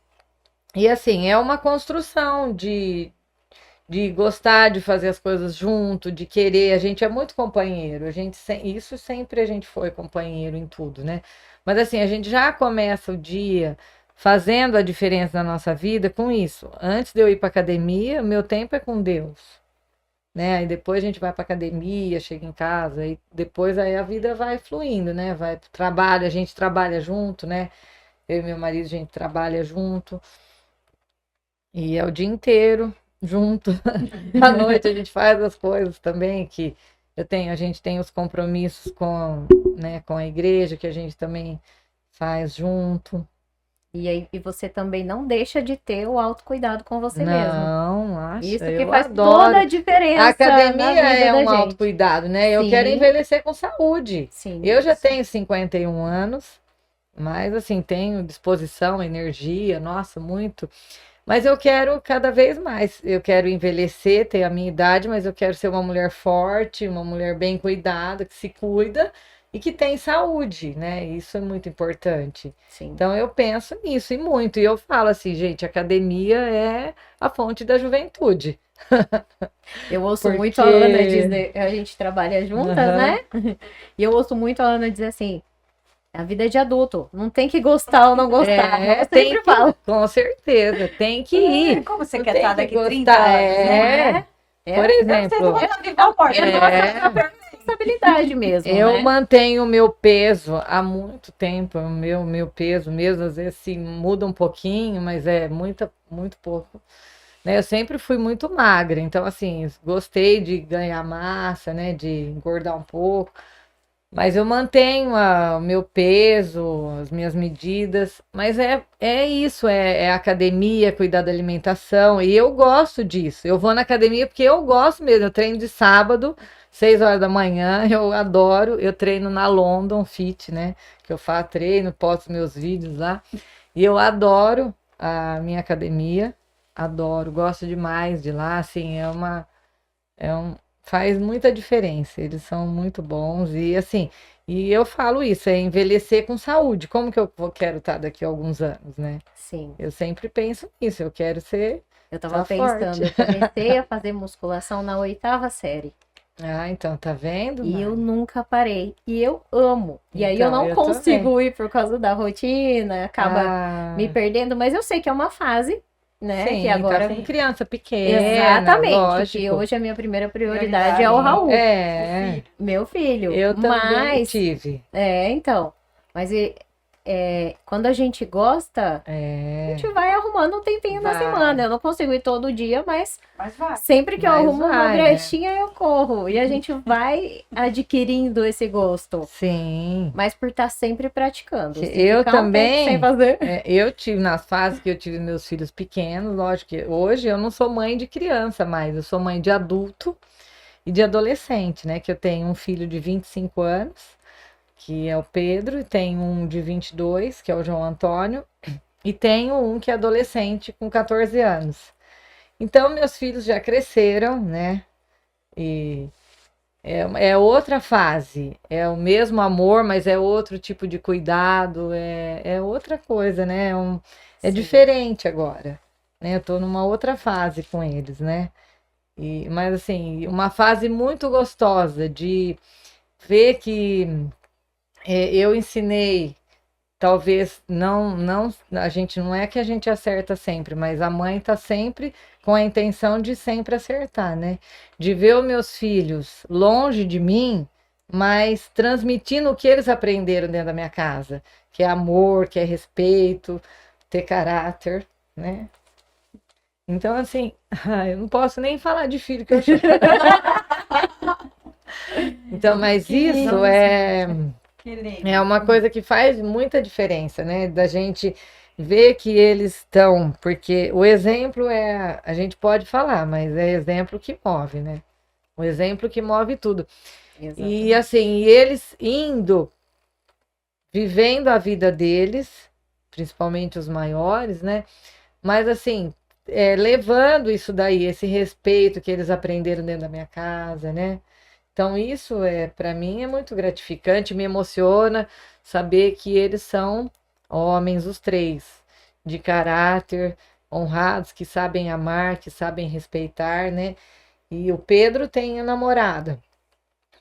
E assim, é uma construção de gostar de fazer as coisas junto, de querer. A gente é muito companheiro, isso sempre a gente foi companheiro em tudo, né? Mas assim, a gente já começa o dia fazendo a diferença na nossa vida com isso. Antes de eu ir para academia, meu tempo é com Deus, né? Aí depois a gente vai para academia, chega em casa, e depois aí a vida vai fluindo, né? Vai pro trabalho, a gente trabalha junto, né? Eu e meu marido, a gente trabalha junto. E é o dia inteiro junto. À noite a gente faz as coisas também que a gente tem os compromissos né, com a igreja que a gente também faz junto. E você também não deixa de ter o autocuidado com você mesmo. Não, acho. Isso que Eu faz adoro. toda a diferença A na academia vida é da um gente. autocuidado, né? Eu Sim. quero envelhecer com saúde. Sim. Eu já tenho 51 anos, mas assim, tenho disposição, energia, nossa, muito. Mas eu quero cada vez mais. Eu quero envelhecer, ter a minha idade, mas eu quero ser uma mulher forte, uma mulher bem cuidada, que se cuida e que tem saúde, né? Isso é muito importante. Sim. Então eu penso nisso e muito. E eu falo assim, gente, academia é a fonte da juventude. Eu ouço Porque- muito a Ana dizer, a gente trabalha juntas, Aham. né? E eu ouço muito a Ana dizer assim, a vida é de adulto, não tem que gostar ou não gostar. Eu tem sempre que, falo. com certeza, tem que ir. Como você Não quer tem estar que daqui gostar, 30 anos, né? Por Vocês exemplo, não vão estar viva a morte. Responsabilidade mesmo, eu né? mantenho o meu peso há muito tempo, o meu peso mesmo, às vezes assim, muda um pouquinho, mas é muito pouco. Né? Eu sempre fui muito magra, então assim, gostei de ganhar massa, né, de engordar um pouco, mas eu mantenho o meu peso, as minhas medidas, mas é isso, é academia, cuidar da alimentação, e eu gosto disso. Eu vou na academia porque eu gosto mesmo, eu treino de sábado, 6 horas da manhã, eu adoro, eu treino na London Fit, né, que eu faço treino, posto meus vídeos lá, e eu adoro a minha academia, adoro, gosto demais de lá, assim, faz muita diferença, eles são muito bons e assim, E eu falo isso, é envelhecer com saúde. Como que eu quero estar daqui a alguns anos, né? Sim. Eu sempre penso nisso, eu quero ser. Eu tava forte. pensando, eu comecei a fazer musculação na 8ª série. Ah, então, tá vendo? E eu Mari? nunca parei. E eu amo. E aí eu Então, não eu consigo ir por causa da rotina, acaba Ah, me perdendo, mas eu sei que é uma fase, né? sim, Que agora. tá com criança pequena, Exatamente, lógico. que hoje a minha primeira prioridade é o Prioridade. Raul, É, meu filho. eu também Mas, tive. então. Mas quando a gente gosta, a É, gente vai arrumando um tempinho na Vai. semana. Eu não consigo ir todo dia, mas Mas vai. sempre que eu Mas arrumo uma vai, né? brechinha, eu corro. E a gente vai adquirindo esse gosto. sim. Mas por estar sempre praticando. Se Eu ficar um tempo também. sem fazer. Eu tive nas fases que eu tive meus filhos pequenos, lógico que hoje eu não sou mãe de criança mais, eu sou mãe de adulto e de adolescente, né? Que eu tenho um filho de 25 anos, que é o Pedro, e tenho um de 22, que é o João Antônio, e tenho um que é adolescente com 14 anos. Então, meus filhos já cresceram, né? E é outra fase, é o mesmo amor, mas é outro tipo de cuidado, é outra coisa, né? É Sim. diferente agora, né? Eu tô numa outra fase com eles, né? Mas assim, uma fase muito gostosa de ver que eu ensinei. Talvez não, a gente não é que a gente acerta sempre, mas a mãe tá sempre com a intenção de sempre acertar, né? De ver os meus filhos longe de mim, mas transmitindo o que eles aprenderam dentro da minha casa, que é amor, que é respeito, ter caráter, né? Então, assim, eu não posso nem falar de filho que eu choro. Então, mas isso Que lindo. é uma coisa que faz muita diferença, né? Da gente ver que eles estão, porque o exemplo a gente pode falar, mas é exemplo que move, né? O exemplo que move tudo. E assim, eles indo, vivendo a vida deles, principalmente os maiores, né? Mas assim, levando isso daí, esse respeito que eles aprenderam dentro da minha casa, né? Então, isso para mim é muito gratificante, me emociona saber que eles são homens, os três, de caráter, honrados, que sabem amar, que sabem respeitar, né? E o Pedro tem a namorada,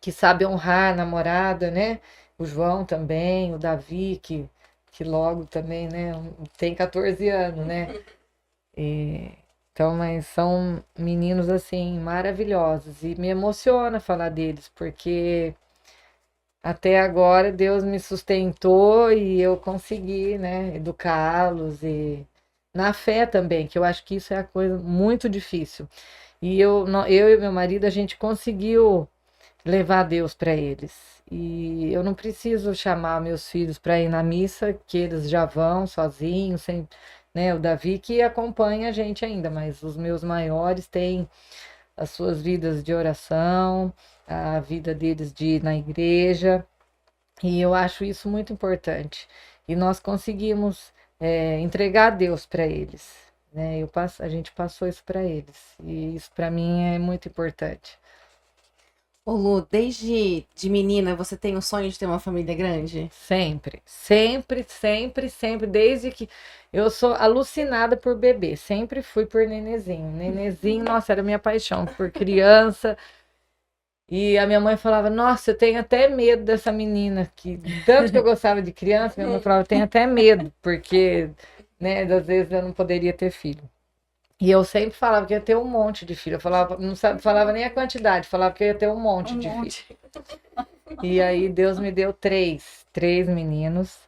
que sabe honrar a namorada, né? O João também, o Davi, que logo também, né? Tem 14 anos, né? Então, mas são meninos assim maravilhosos e me emociona falar deles, porque até agora Deus me sustentou e eu consegui, né, educá-los e na fé também, que eu acho que isso é a coisa muito difícil. E eu e meu marido a gente conseguiu levar Deus para eles. E eu não preciso chamar meus filhos para ir na missa, que eles já vão sozinhos, sem, né? O Davi que acompanha a gente ainda, mas os meus maiores têm as suas vidas de oração, a vida deles de ir na igreja, e eu acho isso muito importante. E nós conseguimos entregar a Deus para eles, né? A gente passou isso para eles, e isso para mim é muito importante. Ô Lu, desde de menina você tem o sonho de ter uma família grande? Sempre, sempre, sempre, sempre, desde que eu sou alucinada por bebê, sempre fui por nenenzinho. Nenenzinho, nossa, era minha paixão por criança. E a minha mãe falava, nossa, eu tenho até medo dessa menina, que tanto que eu gostava de criança, minha mãe falava, eu tenho até medo, porque, né, às vezes eu não poderia ter filho. E eu sempre falava que ia ter um monte de filho. Eu falava, não falava nem a quantidade, falava que ia ter um monte de filho. E aí Deus me deu três meninos,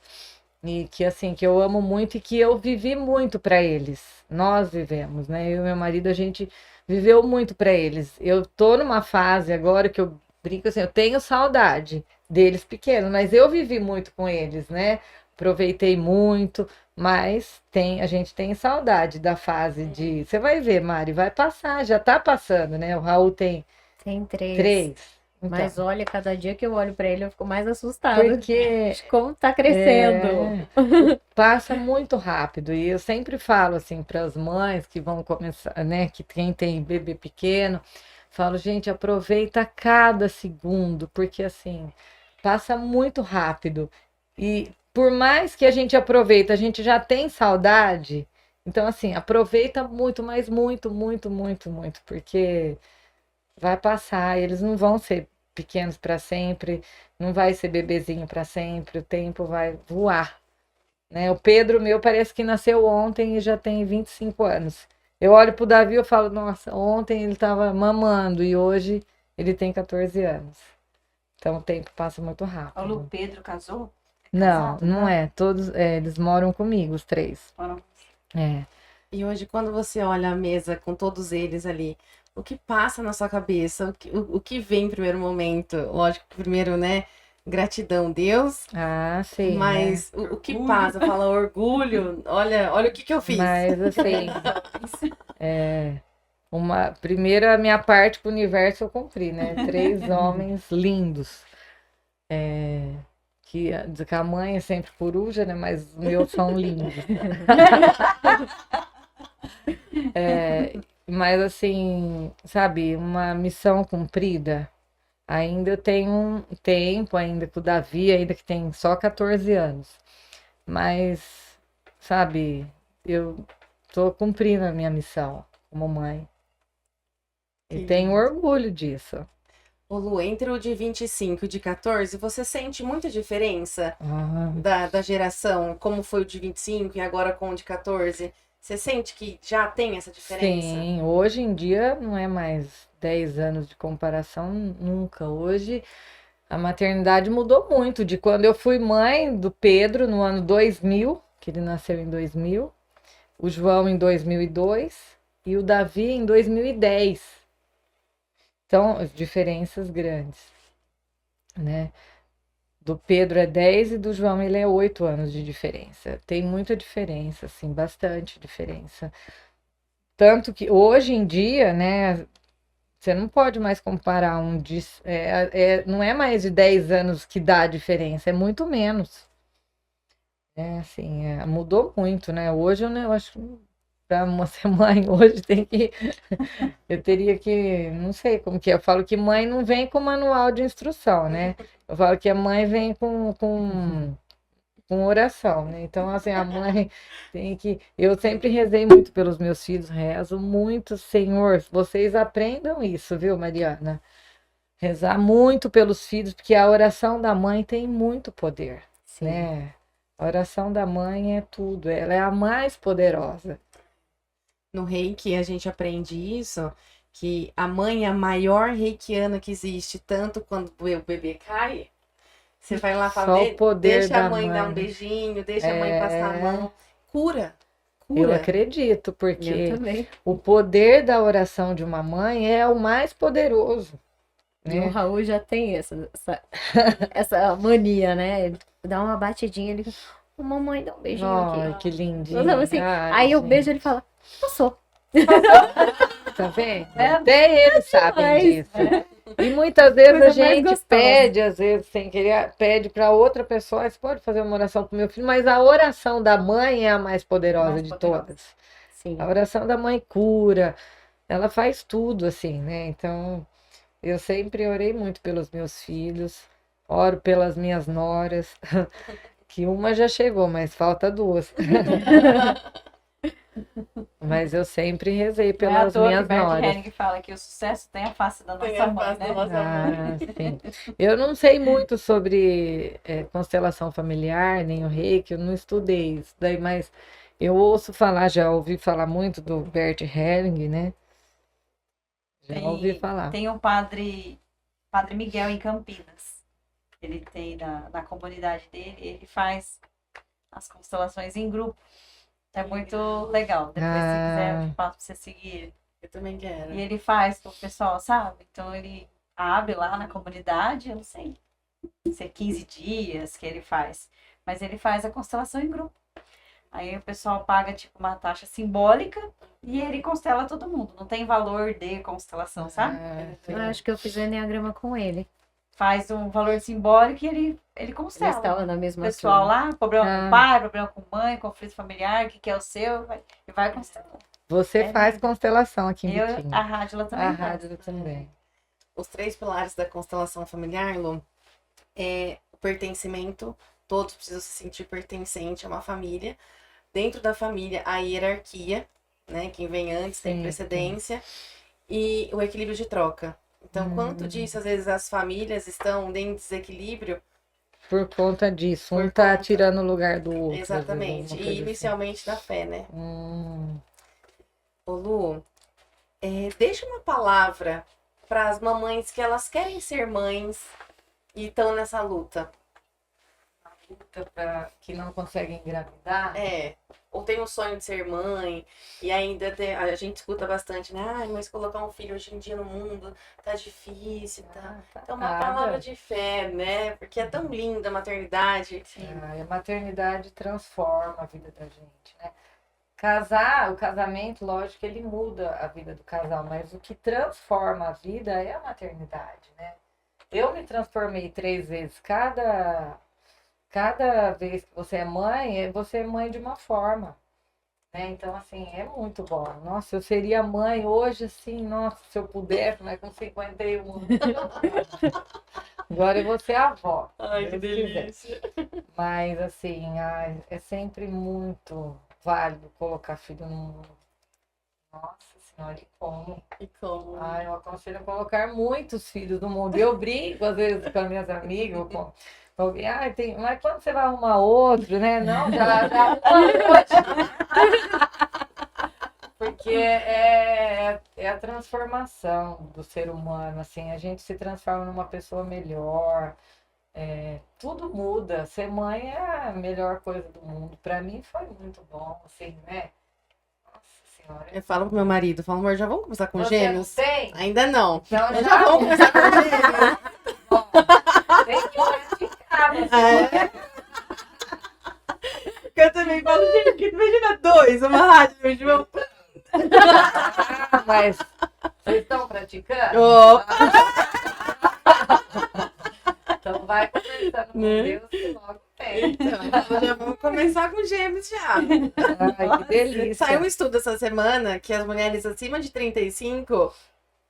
e que assim, que eu amo muito e que eu vivi muito para eles. Nós vivemos, né? Eu e meu marido, a gente viveu muito para eles. Eu tô numa fase agora que eu brinco assim, eu tenho saudade deles pequenos, mas eu vivi muito com eles, né? Aproveitei muito, mas a gente tem saudade da fase de. Você vai ver, Mari, vai passar, já tá passando, né? O Raul tem três. Então, Mas olha, cada dia que eu olho para ele, eu fico mais assustada. porque De como tá crescendo. passa muito rápido. E eu sempre falo assim para as mães que vão começar, né? Que quem tem bebê pequeno, falo, gente, aproveita cada segundo, porque assim. passa muito rápido. E por mais que a gente aproveita, a gente já tem saudade. Então, assim, aproveita muito, mas muito, muito, muito, muito, porque vai passar, eles não vão ser pequenos para sempre, não vai ser bebezinho para sempre, o tempo vai voar, né? O Pedro meu parece que nasceu ontem e já tem 25 anos. Eu olho pro Davi e falo, nossa, ontem ele estava mamando e hoje ele tem 14 anos. Então o tempo passa muito rápido. O Pedro casou? Não, Casado, não é. Todos, eles moram comigo, os 3. Foram- É. E hoje, quando você olha a mesa com todos eles ali, o que passa na sua cabeça? O que vem em primeiro momento? Lógico que primeiro, né? Gratidão, Deus. Ah, sim, né? Mas o que passa? Fala orgulho. Olha o que eu fiz. Mas assim, primeiro a minha parte pro universo eu cumpri, né? 3 homens lindos. Que diz que a mãe é sempre coruja, né? Mas os meus são lindos. Mas assim, sabe, uma missão cumprida. Ainda eu tenho um tempo, ainda com o Davi, ainda que tem só 14 anos. Mas, sabe, eu tô cumprindo a minha missão como mãe. E tenho orgulho disso. Ô Lu, entre o de 25 e o de 14, você sente muita diferença Ah, da geração? Como foi o de 25 e agora com o de 14? Você sente que já tem essa diferença? sim, hoje em dia não é mais 10 anos de comparação, nunca. Hoje a maternidade mudou muito. De quando eu fui mãe do Pedro no ano 2000, que ele nasceu em 2000, o João em 2002 e o Davi em 2010. Então, diferenças grandes, né? Do Pedro é 10 e do João ele é 8 anos de diferença. Tem muita diferença, assim, bastante diferença. Tanto que hoje em dia, né, você não pode mais comparar não é mais de 10 anos que dá a diferença, é muito menos. Assim, mudou muito, né? Hoje eu acho que para uma ser mãe hoje eu teria que, não sei como que é. Eu falo que mãe não vem com manual de instrução, né? Eu falo que a mãe vem com oração, né? Então, assim, a mãe tem que. Eu sempre rezei muito pelos meus filhos, rezo muito, Senhor, vocês aprendam isso, viu, Mariana? Rezar muito pelos filhos, porque a oração da mãe tem muito poder, Sim. né? A oração da mãe é tudo, ela é a mais poderosa. No Reiki, a gente aprende isso, que a mãe é a maior reikiana que existe, tanto quando o bebê cai, você vai lá Só falar, o poder deixa a da mãe dar um mãe. beijinho, deixa a mãe passar a mão. Cura. Eu acredito, Eu porque também. o poder da oração de uma mãe é o mais poderoso, E o né? Raul já tem essa mania, né? Ele dá uma batidinha, ele "Ô, mamãe, dá um beijinho Ai, aqui. que lindinho. Sabe assim? Ai, Aí eu gente, beijo, ele fala, passou. tá vendo? Até eles sabem Mas, disso. E muitas vezes a Coisa mais gente gostosa. pede, às vezes, sem querer, pede para outra pessoa, você pode fazer uma oração pro meu filho, mas a oração da mãe é a mais poderosa Mais de poderosa. todas. Sim. A oração da mãe cura, ela faz tudo, assim, né? Então, eu sempre orei muito pelos meus filhos, oro pelas minhas noras, que uma já chegou, mas falta 2. Mas eu sempre rezei Não é à pelas toa que minhas Bert noras. Helling fala que o sucesso tem a face da Tem nossa a mãe, face né? da nossa mãe. Sim. Eu não sei muito sobre constelação familiar, nem o reiki, eu não estudei isso daí, mas eu ouço falar, já ouvi falar muito do Bert Helling, né? Já ouvi falar. Tem um Padre Miguel em Campinas. Ele tem na comunidade dele, ele faz as constelações em grupo. É muito legal. Depois, se quiser, eu passo pra você seguir ele. Eu também quero. E ele faz pro pessoal, sabe? Então ele abre lá na comunidade, eu não sei se é 15 dias que ele faz. Mas ele faz a constelação em grupo. Aí o pessoal paga tipo uma taxa simbólica e ele constela todo mundo. Não tem valor de constelação, sabe? Sim. Eu acho que eu fiz o enneagrama com ele. Faz um valor simbólico e ele Ele constela. estava na O mesma pessoal turma. lá, problema Ah. com o pai, problema com mãe, conflito familiar, o que é o seu, e vai constelando. Você faz constelação aqui em Bitinho. A Rádila também A faz. rádio também. Os 3 pilares da constelação familiar, Lu, o pertencimento, todos precisam se sentir pertencente a uma família. Dentro da família, a hierarquia, né? Quem vem antes tem precedência. E o equilíbrio de troca. Então, quanto disso, às vezes, as famílias estão em desequilíbrio. Por conta disso, um Por tá conta. tirando o lugar do outro. Exatamente. E inicialmente da fé, né? Ô Lu, deixa uma palavra para as mamães que elas querem ser mães e estão nessa luta. Luta para que não conseguem engravidar. Ou tem o sonho de ser mãe, e ainda a gente escuta bastante, né? Ai, mas colocar um filho hoje em dia no mundo tá difícil, tá? Então, uma palavra de fé, né? Porque é tão linda a maternidade. A maternidade transforma a vida da gente, né? O casamento, lógico, ele muda a vida do casal, mas o que transforma a vida é a maternidade, né? Eu me transformei 3 vezes. Cada vez que você é mãe de uma forma, né? Então, assim, é muito bom. Nossa, eu seria mãe hoje, assim, nossa, se eu pudesse, mas com 51 anos. Agora eu vou ser avó. Ai, que delícia. Mas, assim, é sempre muito válido colocar filho no mundo. Nossa senhora, e como? Eu aconselho a colocar muitos filhos no mundo. Eu brinco, às vezes, com as minhas amigas, com alguém, mas quando você vai arrumar outro, né? Não, já porque é a transformação do ser humano, assim, a gente se transforma numa pessoa melhor, tudo muda. Ser mãe é a melhor coisa do mundo. Para mim foi muito bom, assim, né? Eu falo pro meu marido, amor, já vamos começar com gêmeos? Você tem? Ainda não. Então já vamos começar com gêmeos. Tem que praticar, Eu também falo, gente, que imagina 2, uma rádio, João. Mas vocês estão praticando? Então vai conversando com Deus que logo tem. Então, já vamos começar com gêmeos já. Ai, que delícia. Saiu um estudo essa semana que as mulheres acima de 35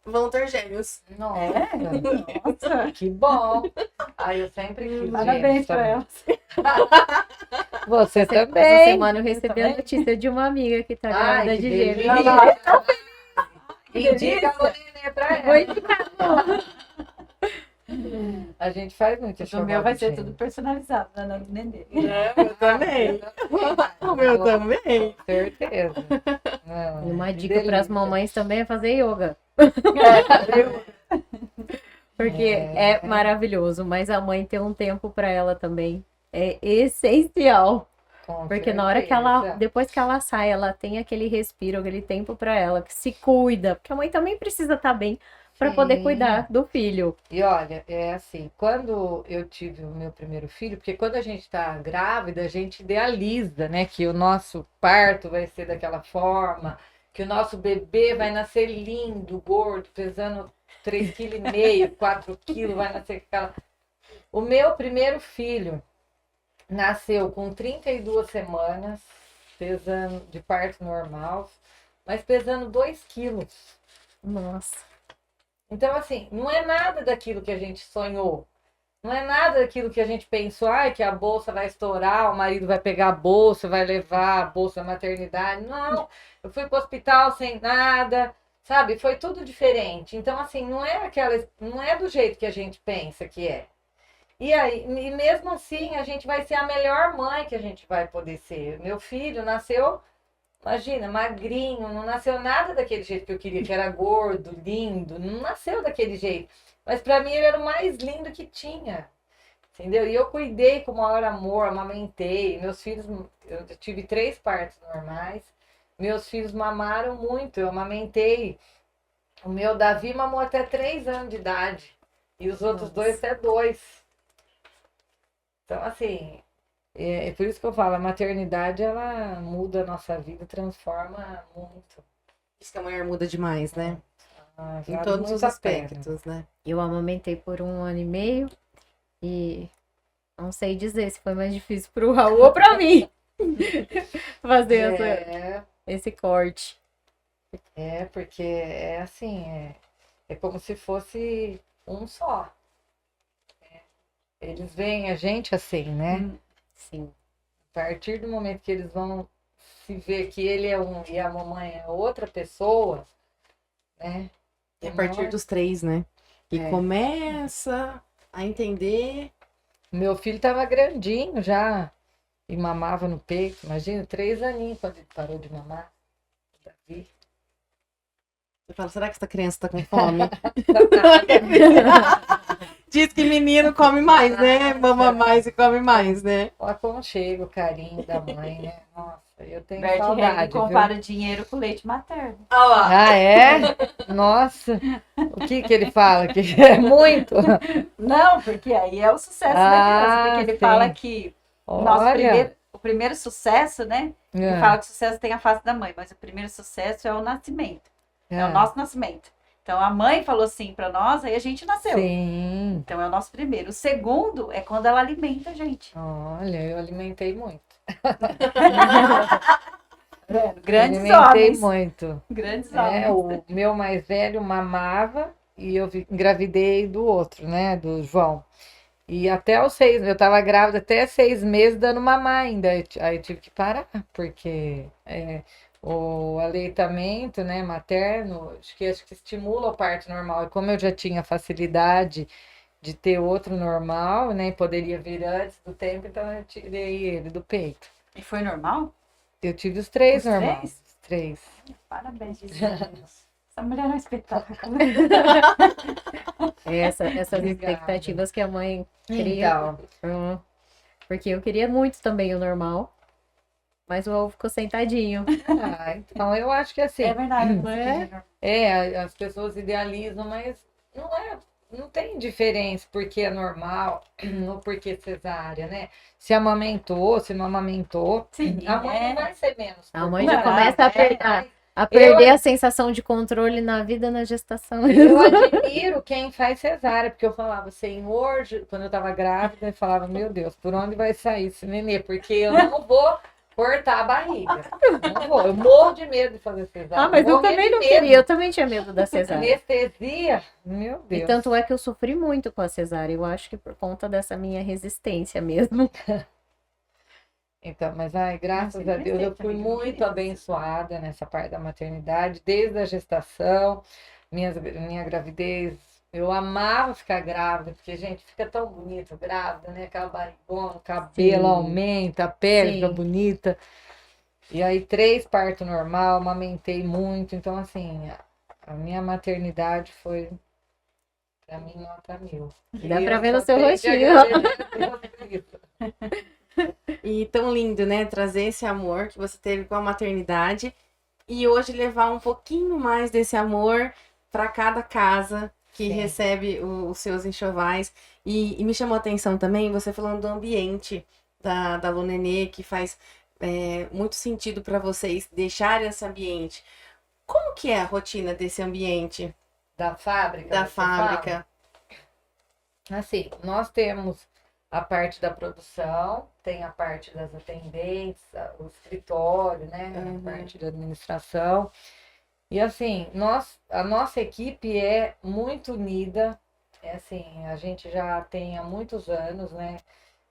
vão ter gêmeos. Nossa, que bom. Eu sempre quis. Parabéns pra elas. Você também. Essa semana eu recebi a notícia de uma amiga que tá grávida de gêmeos. Indica a nenê pra ela. Vou indicar. A gente faz muito. O meu vai ser tudo personalizado, né? Do nenê. Eu também. O meu também. Com certeza. E uma dica para as mamães também é fazer yoga. Porque é maravilhoso, mas a mãe ter um tempo para ela também é essencial. Porque na hora que depois que ela sai, ela tem aquele respiro, aquele tempo para ela, que se cuida. Porque a mãe também precisa estar bem para poder cuidar do filho. E olha, é assim, quando eu tive o meu primeiro filho, porque quando a gente tá grávida, a gente idealiza, né, que o nosso parto vai ser daquela forma, que o nosso bebê vai nascer lindo, gordo, pesando 3,5 kg, 4 kg, vai nascer aquela... O meu primeiro filho nasceu com 32 semanas, pesando de parto normal, mas pesando 2 quilos. Nossa. Então, assim, não é nada daquilo que a gente sonhou. Não é nada daquilo que a gente pensou, que a bolsa vai estourar, o marido vai pegar a bolsa, vai levar a bolsa da maternidade. Não, eu fui para o hospital sem nada, sabe? Foi tudo diferente. Então, assim, não é do jeito que a gente pensa que é. E mesmo assim, a gente vai ser a melhor mãe que a gente vai poder ser. Meu filho nasceu, imagina, magrinho, não nasceu nada daquele jeito que eu queria, que era gordo, lindo, não nasceu daquele jeito. Mas para mim ele era o mais lindo que tinha, entendeu? E eu cuidei com o maior amor, amamentei. Meus filhos, eu tive 3 partos normais, meus filhos mamaram muito, eu amamentei. O meu Davi mamou até 3 anos de idade, e os outros 2 até 2. Então, assim, é por isso que eu falo, a maternidade, ela muda a nossa vida, transforma muito. Isso que a mulher muda demais, né? Em Vale todos muito os a aspectos, né? Eu amamentei por 1 ano e meio e não sei dizer se foi mais difícil pro Raul ou pra mim fazer esse corte. Porque é assim, é como se fosse um só. eles veem a gente assim, né? Sim. A partir do momento que eles vão se ver que ele é um e a mamãe é outra pessoa, né? E a partir dos 3, né? E É. começa a entender. Meu filho tava grandinho já e mamava no peito. Imagina, 3 aninhos quando ele parou de mamar. Davi. Você fala, será que essa criança tá com fome? Diz que menino come mais, né? Mama mais e come mais, né? O aconchego, o carinho da mãe, né? Nossa, eu tenho Bert Helling saudade, viu? compara dinheiro com leite materno. Olha lá. Ah, é? Nossa, o que ele fala? Que é muito? Não, porque aí é o sucesso da criança. Porque ele sim. fala que Olha, o primeiro sucesso, né? Ele fala que o sucesso tem a face da mãe, mas o primeiro sucesso é o nascimento. É o nosso nascimento. Então a mãe falou sim pra nós, aí a gente nasceu. Sim. Então é o nosso primeiro. O segundo é quando ela alimenta a gente. Olha, eu alimentei muito. Grandes Alimentei homens. muito. Grandes É, homens. o meu mais velho mamava e eu engravidei do outro, né? Do João. E até os 6, eu tava grávida até 6 meses dando mamar ainda. Aí eu tive que parar, porque o aleitamento, né, materno, acho que estimula o parto normal. E como eu já tinha facilidade de ter outro normal, né, e poderia vir antes do tempo, então eu tirei ele do peito. E foi normal? Eu tive os 3 Os normais. três? Os 3. Parabéns, Jesus. Essa mulher é um espetáculo. Essas Obrigada. expectativas que a mãe cria. Então, Porque eu queria muito também o normal, mas o ovo ficou sentadinho. então eu acho que assim, É verdade. as pessoas idealizam, mas não tem diferença porque é normal ou porque é cesárea, né? Se amamentou, se não amamentou, Sim, a mãe não vai ser menos. A mãe já procurada, começa a Eu- perder a sensação de controle na vida, na gestação. Eu admiro quem faz cesárea, porque eu falava, Senhor, quando eu tava grávida, eu falava, meu Deus, por onde vai sair esse nenê? Porque eu não vou cortar a barriga. Não vou. Eu morro de medo de fazer cesárea. Mas eu Morria também de não medo. queria, eu também tinha medo da cesárea. Anestesia, meu Deus. E tanto é que eu sofri muito com a cesárea. Eu acho que por conta dessa minha resistência mesmo. Então, mas graças Nossa, a Deus, eu fui amiga, muito abençoada nessa parte da maternidade, desde a gestação, minha gravidez. Eu amava ficar grávida, porque, gente, fica tão bonito grávida, né? Aquela barrigona, o cabelo Sim. aumenta, a pele fica Sim. bonita. E aí, 3 parto normal, amamentei muito. Então, assim, a minha maternidade foi, pra mim, nota 1000. Dá E pra eu ver no só seu tenho que rostinho. agradecer a Deus por isso. E tão lindo, né? Trazer esse amor que você teve com a maternidade e hoje levar um pouquinho mais desse amor para cada casa que Sim. recebe os seus enxovais. E me chamou a atenção também você falando do ambiente da Lunenê, que faz muito sentido para vocês deixarem esse ambiente. Como que é a rotina desse ambiente Da fábrica? da você fala? fábrica? Assim, nós temos a parte da produção, tem a parte das atendentes, o escritório, né? Uhum. A parte da administração. E assim, a nossa equipe é muito unida. É assim, a gente já tem há muitos anos, né?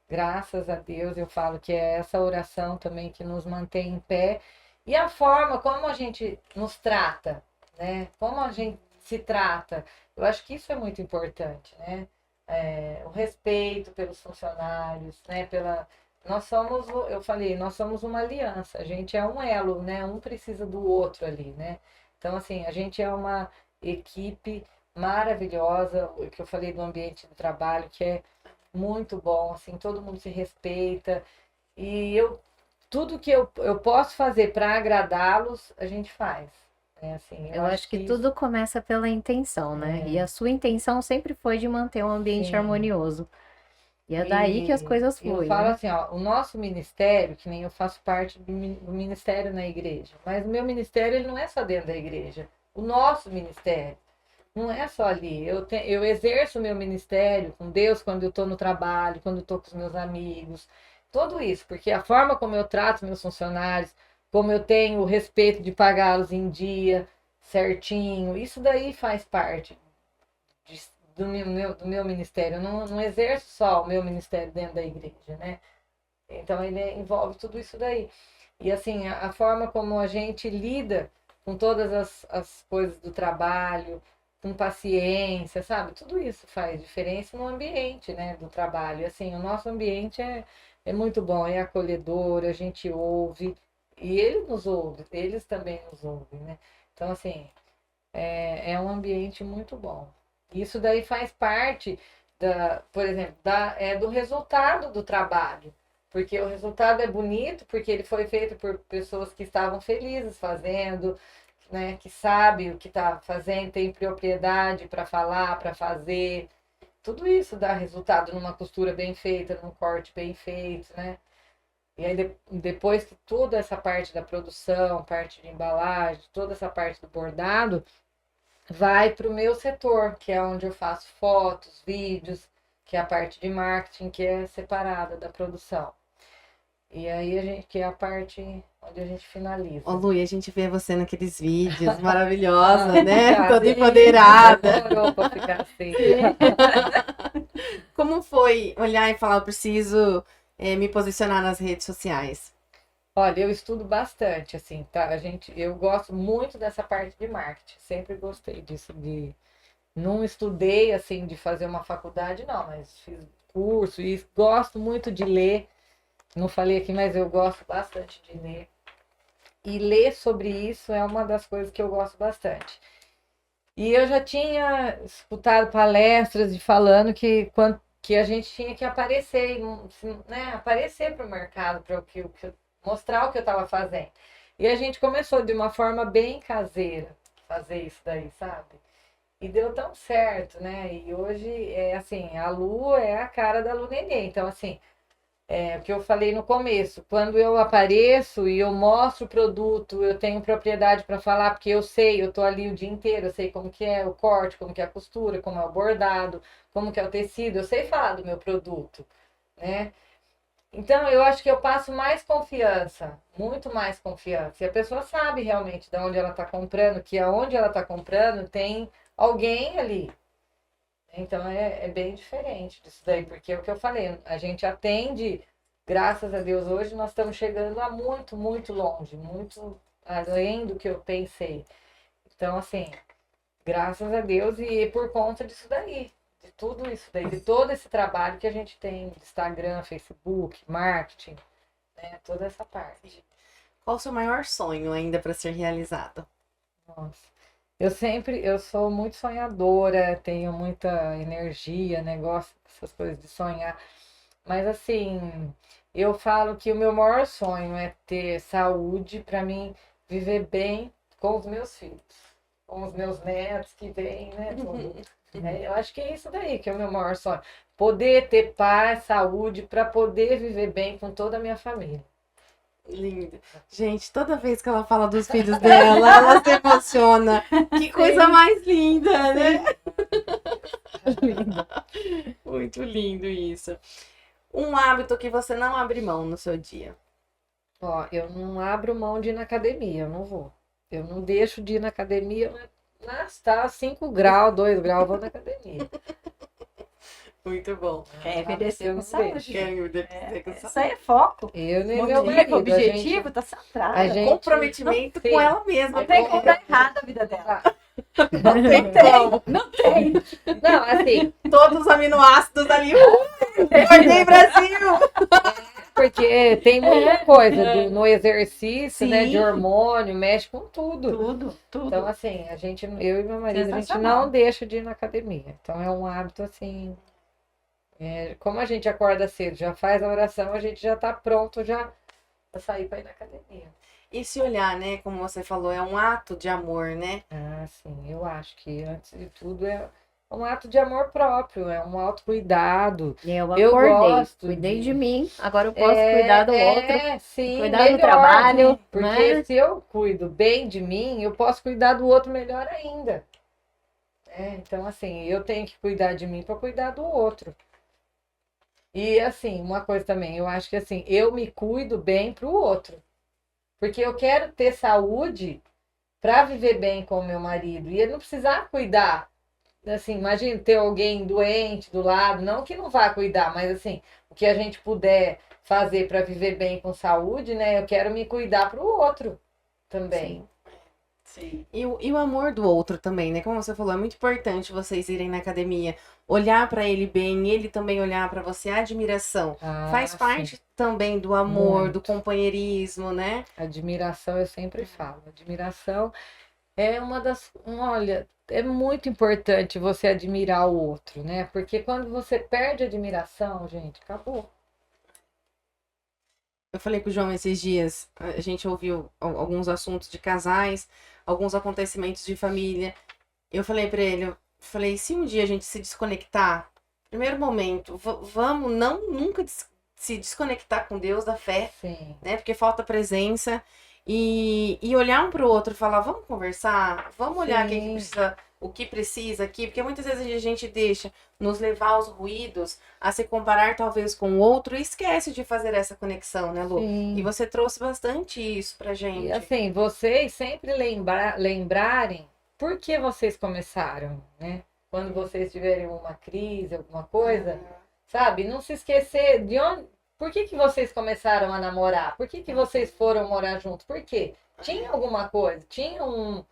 Graças a Deus, eu falo que é essa oração também que nos mantém em pé. E a forma como a gente nos trata, né? Como a gente se trata. Eu acho que isso é muito importante, né? O respeito pelos funcionários, né? Nós somos, eu falei, nós somos uma aliança, a gente é um elo, né? Um precisa do outro ali, né? Então, assim, a gente é uma equipe maravilhosa, o que eu falei do ambiente de trabalho, que é muito bom, assim, todo mundo se respeita. E tudo que eu posso fazer para agradá-los, a gente faz. Assim, Eu acho que tudo começa pela intenção, né? E a sua intenção sempre foi de manter um ambiente Sim. harmonioso. E é daí que as coisas fluem, Eu falo né? assim, ó, o nosso ministério, que nem eu faço parte do ministério na igreja, mas o meu ministério ele não é só dentro da igreja. O nosso ministério não é só ali. Eu exerço o meu ministério com Deus quando eu estou no trabalho, quando eu estou com os meus amigos, tudo isso, porque a forma como eu trato meus funcionários, como eu tenho o respeito de pagá-los em dia, certinho, isso daí faz parte do meu ministério. Eu não exerço só o meu ministério dentro da igreja, né? Então, ele envolve tudo isso daí. E, assim, a forma como a gente lida com todas as coisas do trabalho, com paciência, sabe? Tudo isso faz diferença no ambiente, né, do trabalho. E, assim, o nosso ambiente é muito bom, é acolhedor, a gente ouve, e ele nos ouve, eles também nos ouvem, né? Então, assim, é um ambiente muito bom. Isso daí faz parte, por exemplo, do resultado do trabalho. Porque o resultado é bonito, porque ele foi feito por pessoas que estavam felizes fazendo, né, que sabe o que está fazendo, tem propriedade para falar, para fazer. Tudo isso dá resultado numa costura bem feita, num corte bem feito, né? E aí depois que toda essa parte da produção, parte de embalagem, toda essa parte do bordado, vai para o meu setor, que é onde eu faço fotos, vídeos, que é a parte de marketing, que é separada da produção. E aí que é a parte onde a gente finaliza. Ô, Lu, e a gente vê você naqueles vídeos maravilhosa, né? Toda empoderada. Demorou pra ficar assim. Como foi olhar e falar, eu preciso me posicionar nas redes sociais? Olha, eu estudo bastante, assim, tá? Eu gosto muito dessa parte de marketing. Sempre gostei disso, não estudei, assim, de fazer uma faculdade, não, mas fiz curso e gosto muito de ler. Não falei aqui, mas eu gosto bastante de ler. E ler sobre isso é uma das coisas que eu gosto bastante. E eu já tinha escutado palestras falando que a gente tinha que aparecer, né? Aparecer para o mercado, para mostrar o que eu estava fazendo. E a gente começou de uma forma bem caseira fazer isso daí, sabe? E deu tão certo, né? E hoje, assim, a Lu é a cara da Lu Nenê. Então, assim, o que eu falei no começo, quando eu apareço e eu mostro o produto, eu tenho propriedade para falar, porque eu estou ali o dia inteiro, eu sei como que é o corte, como que é a costura, como é o bordado, como que é o tecido, eu sei falar do meu produto, né? Então, eu acho que eu passo mais confiança, muito mais confiança. E a pessoa sabe realmente de onde ela está comprando, que aonde ela está comprando tem alguém ali. Então é bem diferente disso daí, porque é o que eu falei, a gente atende, graças a Deus, hoje nós estamos chegando a muito, muito longe, muito além do que eu pensei. Então, assim, graças a Deus e por conta disso daí, de tudo isso daí, de todo esse trabalho que a gente tem, Instagram, Facebook, marketing, né, toda essa parte. Qual o seu maior sonho ainda para ser realizado? Nossa. Eu sou muito sonhadora, tenho muita energia, né? Gosto dessas coisas de sonhar. Mas assim, eu falo que o meu maior sonho é ter saúde para mim viver bem com os meus filhos, com os meus netos que vêm, né? Eu acho que é isso daí que é o meu maior sonho. Poder ter paz, saúde, para poder viver bem com toda a minha família. Linda. Gente, toda vez que ela fala dos filhos dela, ela se emociona. Que coisa mais linda, né? Linda. Muito lindo isso. Um hábito que você não abre mão no seu dia? Ó, eu não abro mão de ir na academia, eu não vou. Eu não deixo de ir na academia, mas tá 5 graus, 2 graus, eu vou na academia. Muito bom. Quer envelhecer com saúde. Quer envelhecer com Isso saúde. aí é foco. Eu nem meu Motivo, marido, objetivo, tá centrado. Comprometimento com ela mesma. Não tem como dar errado a vida dela. Não tem como. Não tem. Não, assim, Todos os aminoácidos ali. Acordei, Brasil! porque tem muita coisa no exercício, né, de hormônio, mexe com tudo. Tudo. Então, assim, eu e meu marido, a gente Sensacional. não deixa de ir na academia. Então, é um hábito, assim, como a gente acorda cedo, já faz a oração, a gente já tá pronto já pra sair pra ir na academia. E se olhar, né, como você falou, é um ato de amor, né? Ah, sim, eu acho que, antes de tudo, é um ato de amor próprio, é um autocuidado. Eu Eu acordei, gosto cuidei de- de mim, agora eu posso cuidar do outro. Sim, cuidar do melhor, trabalho, porque né? se eu cuido bem de mim, eu posso cuidar do outro melhor ainda. Então, assim, eu tenho que cuidar de mim para cuidar do outro. E, assim, uma coisa também, eu acho que, assim, eu me cuido bem para o outro. Porque eu quero ter saúde para viver bem com o meu marido. E ele não precisar cuidar assim, imagina ter alguém doente do lado, não que não vá cuidar, mas assim, o que a gente puder fazer para viver bem com saúde, né? Eu quero me cuidar para o outro também. Sim. E o amor do outro também, né? Como você falou, é muito importante vocês irem na academia, olhar pra ele bem, ele também olhar pra você, a admiração. Faz parte Sim. também do amor, do Muito. companheirismo, né? Admiração, eu sempre falo. Admiração é uma das. Olha, é muito importante você admirar o outro, né? Porque quando você perde a admiração, gente, acabou. Eu falei com o João esses dias, a gente ouviu alguns assuntos de casais, alguns acontecimentos de família. Eu falei pra ele, eu falei, se um dia a gente se desconectar, primeiro momento, vamos não nunca se desconectar com Deus da fé, Sim. né? Porque falta presença e olhar um pro outro e falar, vamos conversar, vamos olhar Sim. o que precisa aqui, porque muitas vezes a gente deixa nos levar aos ruídos, a se comparar talvez com o outro e esquece de fazer essa conexão, né, Lu? Sim. E você trouxe bastante isso pra gente. E assim, vocês sempre lembrarem por que vocês começaram, né? Quando vocês tiverem uma crise, alguma coisa, sabe? Não se esquecer de onde. Por que vocês começaram a namorar? Por que vocês foram morar juntos? Por quê? Tinha alguma coisa, tinha um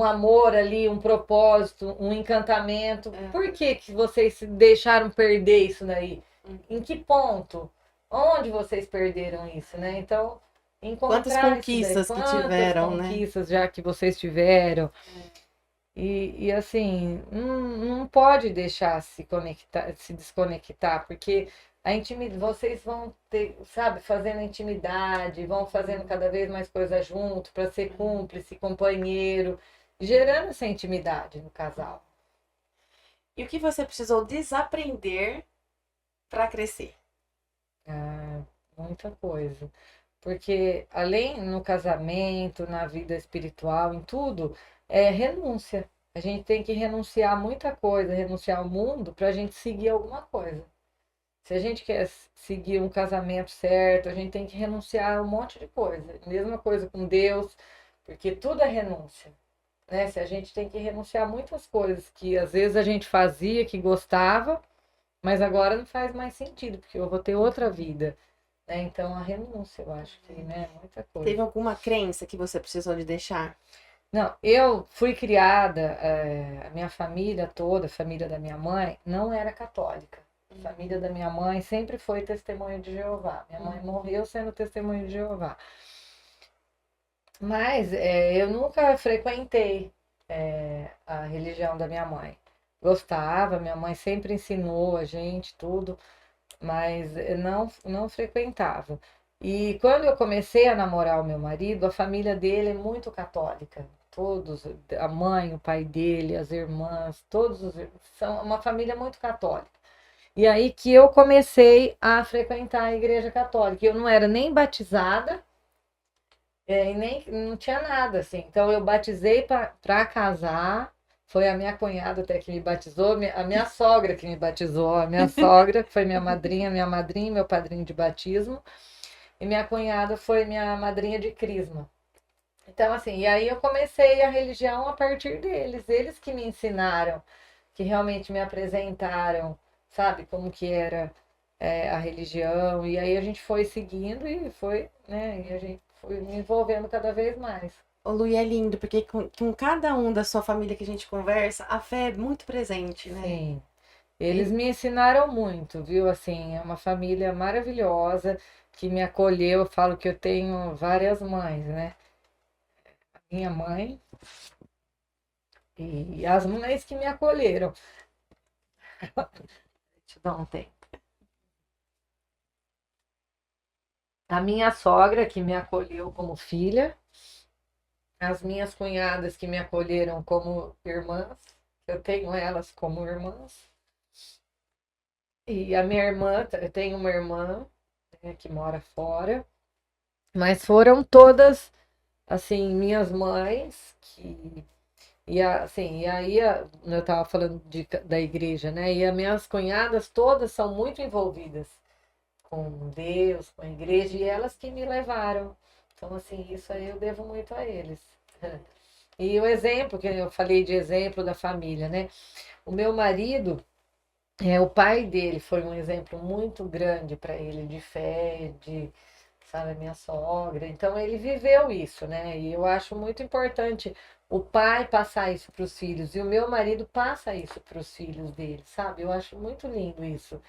amor ali, um propósito, um encantamento. Por que vocês se deixaram perder isso daí? Em que ponto? Onde vocês perderam isso, né? Então, encontrar quantas conquistas que tiveram, né? Quantas conquistas já que vocês tiveram. E assim, não pode deixar se desconectar, porque vocês vão ter, sabe, fazendo intimidade, vão fazendo cada vez mais coisas junto para ser cúmplice, companheiro, gerando essa intimidade no casal. E o que você precisou desaprender para crescer? Muita coisa. Porque além no casamento, na vida espiritual, em tudo, é renúncia. A gente tem que renunciar a muita coisa, renunciar ao mundo para a gente seguir alguma coisa. Se a gente quer seguir um casamento certo, a gente tem que renunciar a um monte de coisa. Mesma coisa com Deus, porque tudo é renúncia. Né? Se a gente tem que renunciar a muitas coisas que às vezes a gente fazia, que gostava, mas agora não faz mais sentido, porque eu vou ter outra vida. Né? Então, a renúncia, eu acho que, né, muita coisa. Teve alguma crença que você precisou de deixar? Não, eu fui criada, a minha família toda, a família da minha mãe, não era católica. A família da minha mãe sempre foi testemunho de Jeová. Minha mãe morreu sendo testemunho de Jeová. Mas eu nunca frequentei a religião da minha mãe. Gostava, minha mãe sempre ensinou a gente tudo, mas não frequentava. E quando eu comecei a namorar o meu marido, a família dele é muito católica. Todos, a mãe, o pai dele, as irmãs, são uma família muito católica. E aí que eu comecei a frequentar a igreja católica. Eu não era nem batizada, e nem não tinha nada assim. Então eu batizei para casar. Foi a minha cunhada até que me batizou, a minha sogra que me batizou, a minha sogra que foi minha madrinha, meu padrinho de batismo, e minha cunhada foi minha madrinha de crisma. Então, assim, e aí eu comecei a religião a partir deles, eles que me ensinaram, que realmente me apresentaram, sabe, como que era a religião, e aí a gente foi seguindo e foi, né, e a gente foi me envolvendo cada vez mais. Ô, Lu, e é lindo, porque com cada um da sua família que a gente conversa, a fé é muito presente, né? Sim. Eles me ensinaram muito, viu? Assim, é uma família maravilhosa que me acolheu. Eu falo que eu tenho várias mães, né? A minha mãe e as mães que me acolheram. Deixa eu dar um tempo. A minha sogra que me acolheu como filha. As minhas cunhadas que me acolheram como irmãs, eu tenho elas como irmãs. E a minha irmã, eu tenho uma irmã, né, que mora fora, mas foram todas, assim, minhas mães, assim, e aí eu estava falando da igreja, né, e as minhas cunhadas todas são muito envolvidas com Deus, com a igreja, e elas que me levaram. Então, assim, isso aí eu devo muito a eles. E o exemplo, que eu falei de exemplo da família, né? O meu marido, o pai dele foi um exemplo muito grande para ele de fé, sabe, a minha sogra. Então ele viveu isso, né? E eu acho muito importante o pai passar isso para os filhos e o meu marido passa isso para os filhos dele, sabe? Eu acho muito lindo isso.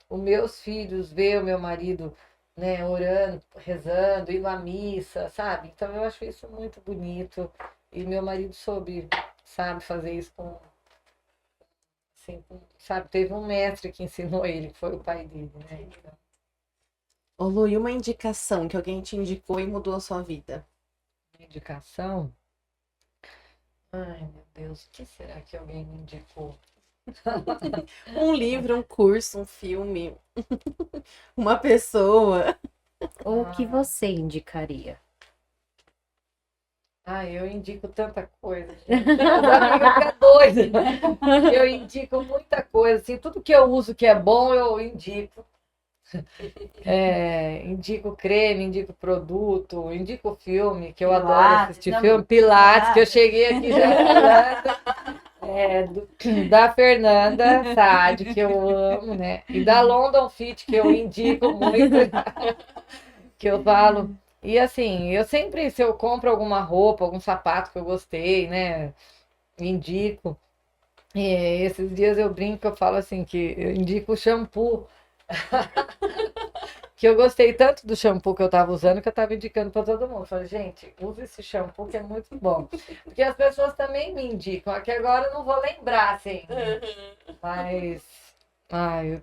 Os meus filhos ver o meu marido, né, orando, rezando, indo à missa, sabe? Então eu acho isso muito bonito. E meu marido soube, sabe, fazer isso com, assim, sabe? Teve um mestre que ensinou ele, que foi o pai dele, né? Então, Ô Lu, e uma indicação que alguém te indicou e mudou a sua vida? indicação. Ai, meu Deus, o que será que alguém me indicou? Um livro, um curso, um filme, uma pessoa. Ou o que você indicaria? Eu indico tanta coisa, gente. As amigas ficam doidas. Eu indico muita coisa, assim, tudo que eu uso que é bom, eu indico. Indico creme, indico produto, indico filme, que eu adoro assistir filme, Pilates, que eu cheguei aqui já falando, da Fernanda Sade, que eu amo, né? E da London Fit, que eu indico muito, que eu falo. E assim, eu sempre, se eu compro alguma roupa, algum sapato que eu gostei, né? Indico. E esses dias eu brinco, eu falo assim, que eu indico o shampoo. Que eu gostei tanto do shampoo que eu tava usando que eu tava indicando para todo mundo. Falei, gente, usa esse shampoo que é muito bom. Porque as pessoas também me indicam. Aqui agora eu não vou lembrar, assim. Mas,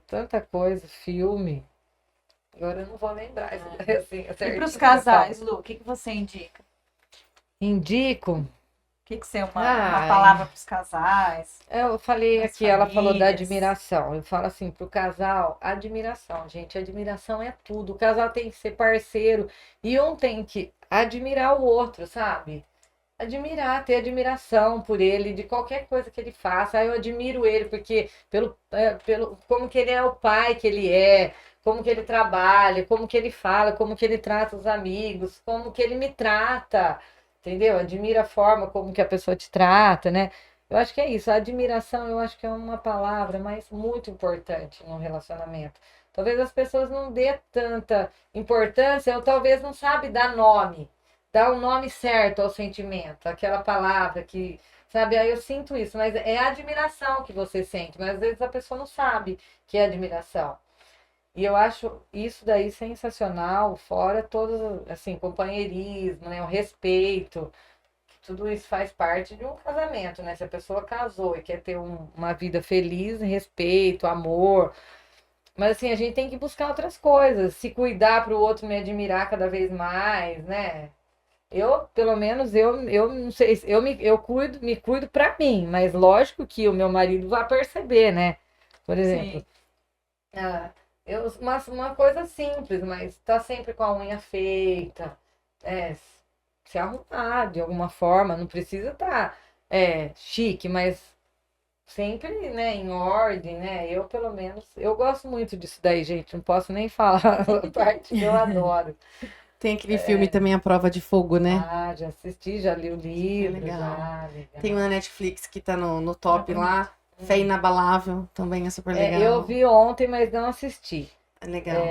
tanta coisa, filme. Agora eu não vou lembrar. Assim, E para os casais, Lu, o que você indica? Indico. O que você é uma palavra para os casais? Eu falei As aqui, ela falou da famílias. admiração. Eu falo assim, pro casal, admiração, gente. Admiração é tudo. O casal tem que ser parceiro e um tem que admirar o outro, sabe? Admirar, ter admiração por ele, de qualquer coisa que ele faça. Eu admiro ele porque pelo como que ele é o pai que ele é, como que ele trabalha, como que ele fala, como que ele trata os amigos, como que ele me trata. Entendeu? Admira a forma como que a pessoa te trata, né? Eu acho que é isso. A admiração, eu acho que é uma palavra, mas muito importante no relacionamento. Talvez as pessoas não dê tanta importância, ou talvez não sabe dar nome, dar o nome certo ao sentimento, aquela palavra que, sabe? Aí eu sinto isso, mas é a admiração que você sente, mas às vezes a pessoa não sabe que é admiração. E eu acho isso daí sensacional, fora todo, assim, companheirismo, né? O respeito, tudo isso faz parte de um casamento, né? Se a pessoa casou e quer ter uma vida feliz, respeito, amor. Mas assim, a gente tem que buscar outras coisas, se cuidar para o outro me admirar cada vez mais, né? Pelo menos, eu não sei, me cuido para mim, mas lógico que o meu marido vai perceber, né? Por exemplo. Sim. Uma coisa simples, mas tá sempre com a unha feita, se arrumar de alguma forma, não precisa estar chique, mas sempre, né, em ordem, né? Eu, pelo menos, eu gosto muito disso daí, gente, não posso nem falar a parte que eu adoro. Tem aquele filme também, A Prova de Fogo, né? Já assisti, já li o livro, legal. legal. Tem uma na Netflix que tá no top lá, Fé Inabalável, também é super legal. Eu vi ontem, mas não assisti. É legal.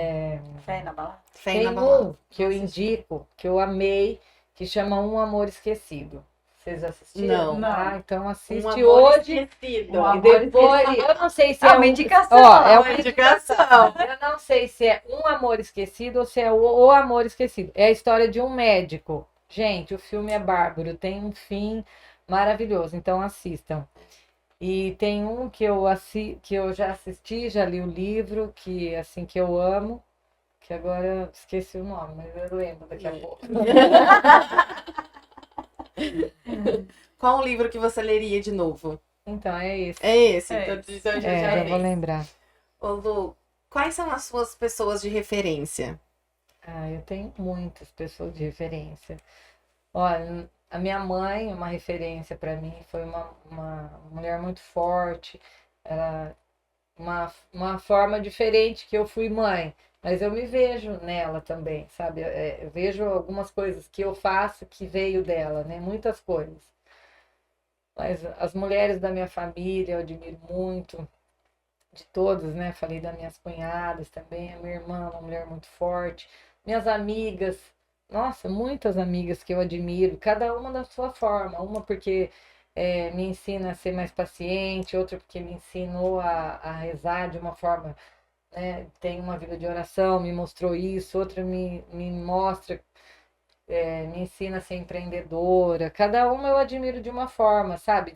Fé na balada. Fé Tem Inabalável. um que eu indico, que eu amei, que chama Um Amor Esquecido. Vocês assistiram? Não. Então assiste Um Amor hoje. Esquecido. Um E Amor depois, Esquecido. eu não sei se É é uma um- indicação. Ó, é Uma uma indicação. Eu não sei se é Um Amor Esquecido ou se é o Amor Esquecido. É a história de um médico. Gente, o filme é bárbaro, tem um fim maravilhoso, então assistam. E tem um que que eu já assisti, já li o livro, que assim que eu amo, que agora eu esqueci o nome, mas eu lembro daqui a pouco. Qual o livro que você leria de novo? Então, é esse. É esse. É Então, esse. então já Já fez. vou lembrar. Ô, Lu, quais são as suas pessoas de referência? Eu tenho muitas pessoas de referência. Olha, a minha mãe é uma referência para mim, foi uma mulher muito forte, era uma forma diferente que eu fui mãe. Mas eu me vejo nela também, sabe? Eu vejo algumas coisas que eu faço que veio dela, né? Muitas coisas. Mas as mulheres da minha família eu admiro muito, de todas, né? Falei das minhas cunhadas também, a minha irmã, uma mulher muito forte. Minhas amigas, nossa, muitas amigas que eu admiro, cada uma da sua forma. Uma porque me ensina a ser mais paciente, outra porque me ensinou a rezar de uma forma, né? Tem uma vida de oração, me mostrou isso, outra me mostra, me ensina a ser empreendedora. Cada uma eu admiro de uma forma, sabe?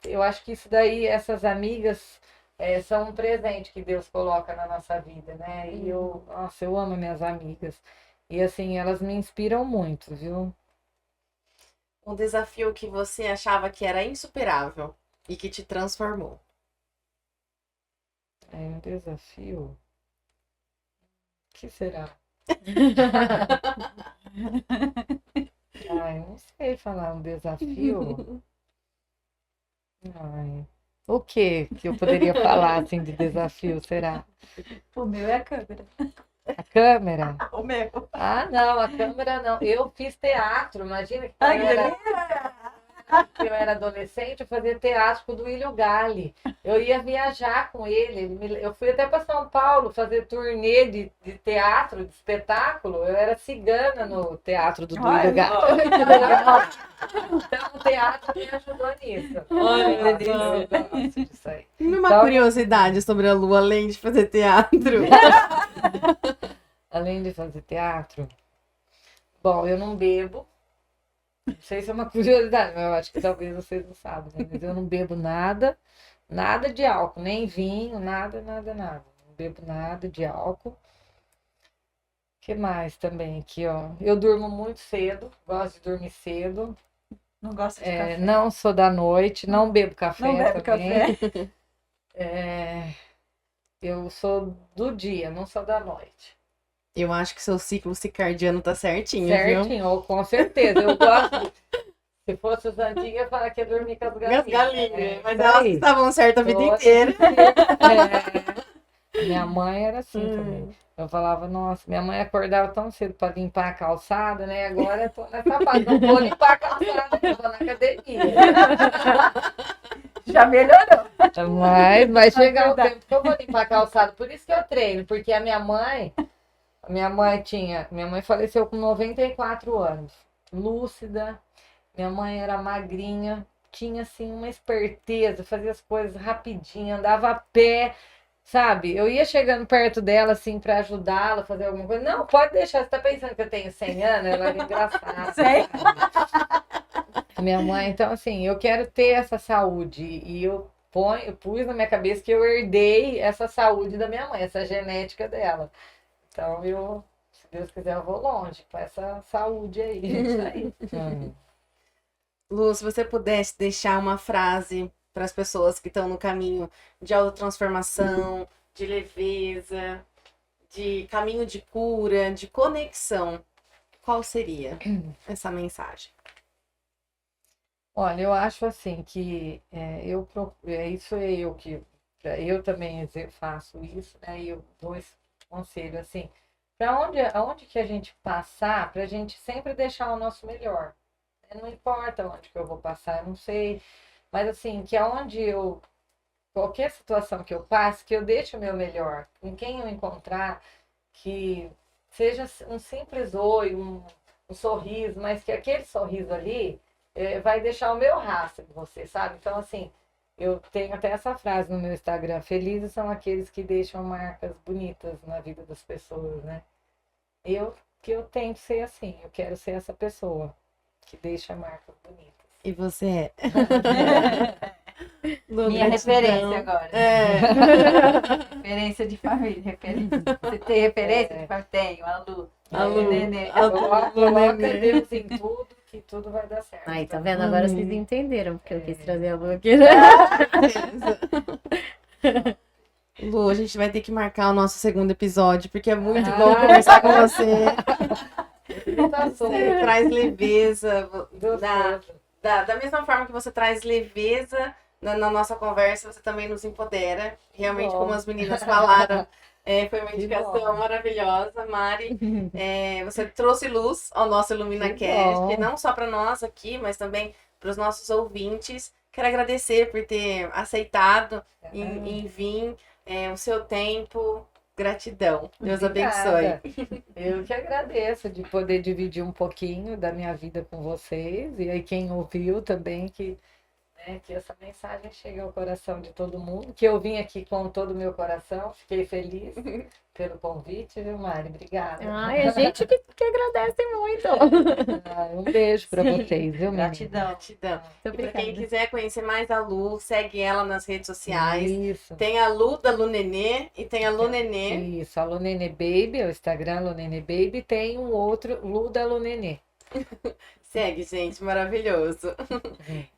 Eu acho que isso daí, essas amigas são um presente que Deus coloca na nossa vida, né? E nossa, eu amo minhas amigas. E assim, elas me inspiram muito, viu? Um desafio que você achava que era insuperável e que te transformou. É um desafio. O que será? Ai, não sei falar um desafio. Ai, o que eu poderia falar assim de desafio, será? O meu é a câmera. A câmera? O meu. Ah, não, a câmera não. Eu fiz teatro, imagina que Ai, eu era adolescente, eu fazia teatro com o Duílio Galli. Eu ia viajar com ele. Eu fui até para São Paulo fazer turnê de teatro, de espetáculo. Eu era cigana no teatro do Duílio Galli. Então, o teatro me ajudou nisso. Olha, Eu gosto disso aí. E uma curiosidade sobre a Lu, além de fazer teatro. Além de fazer teatro, bom, eu não bebo. Não sei se é uma curiosidade, mas eu acho que talvez vocês não sabem, né? Mas eu não bebo nada de álcool, nem vinho, nada. Não bebo nada de álcool. O que mais também aqui, ó? Eu durmo muito cedo, gosto de dormir cedo. Não gosto de café. Não sou da noite, não bebo café Não bebe também. café. Eu sou do dia, não sou da noite. Eu acho que seu ciclo circadiano tá certinho, viu? Certinho, com certeza. Eu gosto. Se fosse os antigos, eu ia falar que ia dormir com as galinhas. Mas isso elas aí. estavam certas a vida Tô inteira. Minha mãe era assim também. Eu falava, nossa, minha mãe acordava tão cedo para limpar a calçada, né? Agora eu tô nessa fase, não vou limpar a calçada, eu vou na academia. Já melhorou. Mas vai chegar o tempo que eu vou limpar a calçada. Por isso que eu treino, porque a minha mãe faleceu com 94 anos, lúcida. Minha mãe era magrinha, tinha assim uma esperteza, fazia as coisas rapidinho, andava a pé, sabe? Eu ia chegando perto dela assim para ajudá-la a fazer alguma coisa. Não, pode deixar, você tá pensando que eu tenho 100 anos? Ela era engraçada. Sei. Minha mãe, então assim, eu quero ter essa saúde e eu pus na minha cabeça que eu herdei essa saúde da minha mãe, essa genética dela. Então, se Deus quiser, eu vou longe com essa saúde aí. Isso aí. Lu, se você pudesse deixar uma frase para as pessoas que estão no caminho de autotransformação, de leveza, de caminho de cura, de conexão, qual seria essa mensagem? Olha, eu acho assim que eu também faço isso, né? E eu dou esse conselho assim, aonde que a gente passar, para a gente sempre deixar o nosso melhor. Não importa onde que eu vou passar, eu não sei, mas assim, que qualquer situação que eu passe, que eu deixe o meu melhor, com quem eu encontrar, que seja um simples oi, um sorriso, mas que aquele sorriso ali vai deixar o meu rastro em você, sabe? Então, assim, eu tenho até essa frase no meu Instagram: felizes são aqueles que deixam marcas bonitas na vida das pessoas, né? Eu tento ser assim, eu quero ser essa pessoa que deixa marcas bonitas. E você é? Minha referência agora. Referência de família. Você tem referência de família? Tenho, a Lu. A Lu. Nenê. Coloca Deus em tudo, que tudo vai dar certo. Aí, tá vendo? Agora vocês entenderam, porque eu quis trazer a Lu aqui, né? Lu, a gente vai ter que marcar o nosso segundo episódio, porque é muito bom conversar com você. Você traz leveza. Da mesma forma que você traz leveza na nossa conversa, você também nos empodera. Realmente, como as meninas falaram, Foi uma indicação maravilhosa, Mari. Você trouxe luz ao nosso IluminaCast, não só para nós aqui, mas também para os nossos ouvintes. Quero agradecer por ter aceitado em vir, o seu tempo. Gratidão. Deus abençoe. Eu que agradeço de poder dividir um pouquinho da minha vida com vocês. E aí quem ouviu também, que essa mensagem chegue ao coração de todo mundo. Que eu vim aqui com todo o meu coração. Fiquei feliz pelo convite, viu, Mari? Obrigada. Ai, a gente que agradece muito. Um beijo para vocês, viu, Gratidão. E para quem quiser conhecer mais a Lu, segue ela nas redes sociais. Isso. Tem a Lu da Lu Nenê e tem a Lu Nenê. Isso, a Lu Nenê Baby, o Instagram Lu Nenê Baby, tem um outro, Lu da Lu Nenê. Segue, gente, maravilhoso.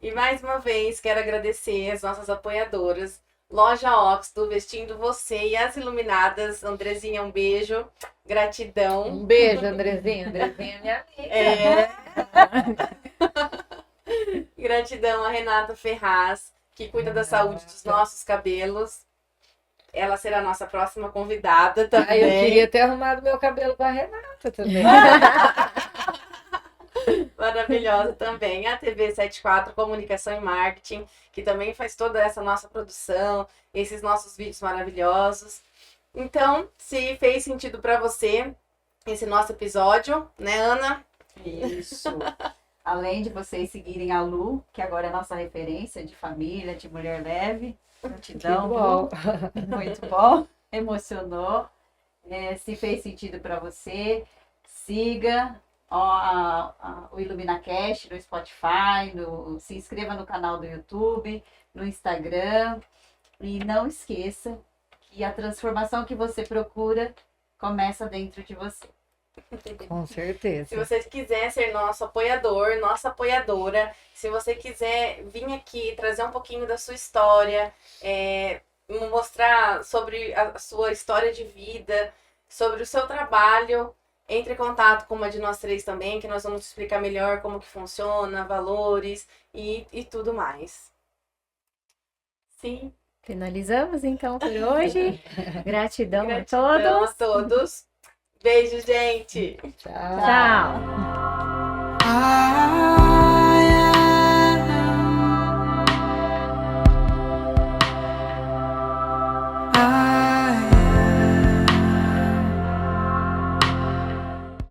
E mais uma vez, quero agradecer as nossas apoiadoras, Loja Oxto, vestindo você e as iluminadas. Andrezinha, um beijo. Gratidão. Um beijo, Andrezinha. Andrezinha é minha amiga. Gratidão a Renata Ferraz, que cuida da saúde dos nossos cabelos. Ela será a nossa próxima convidada também. Eu queria ter arrumado meu cabelo com a Renata também. Maravilhosa também. A TV 74 Comunicação e Marketing, que também faz toda essa nossa produção, esses nossos vídeos maravilhosos. Então, se fez sentido para você esse nosso episódio, né, Ana? Isso. Além de vocês seguirem a Lu, que agora é nossa referência de família, de mulher leve. Gratidão, Lu. Muito bom. Emocionou. Se fez sentido para você, siga o IluminaCast no Spotify, se inscreva no canal do YouTube, no Instagram. E não esqueça que a transformação que você procura começa dentro de você. Com certeza. Se você quiser ser nosso apoiador, nossa apoiadora, se você quiser vir aqui trazer um pouquinho da sua história, mostrar sobre a sua história de vida, sobre o seu trabalho, entre em contato com uma de nós três também, que nós vamos te explicar melhor como que funciona, valores e tudo mais. Sim. Finalizamos então por hoje. Gratidão a todos. Beijo, gente. Tchau.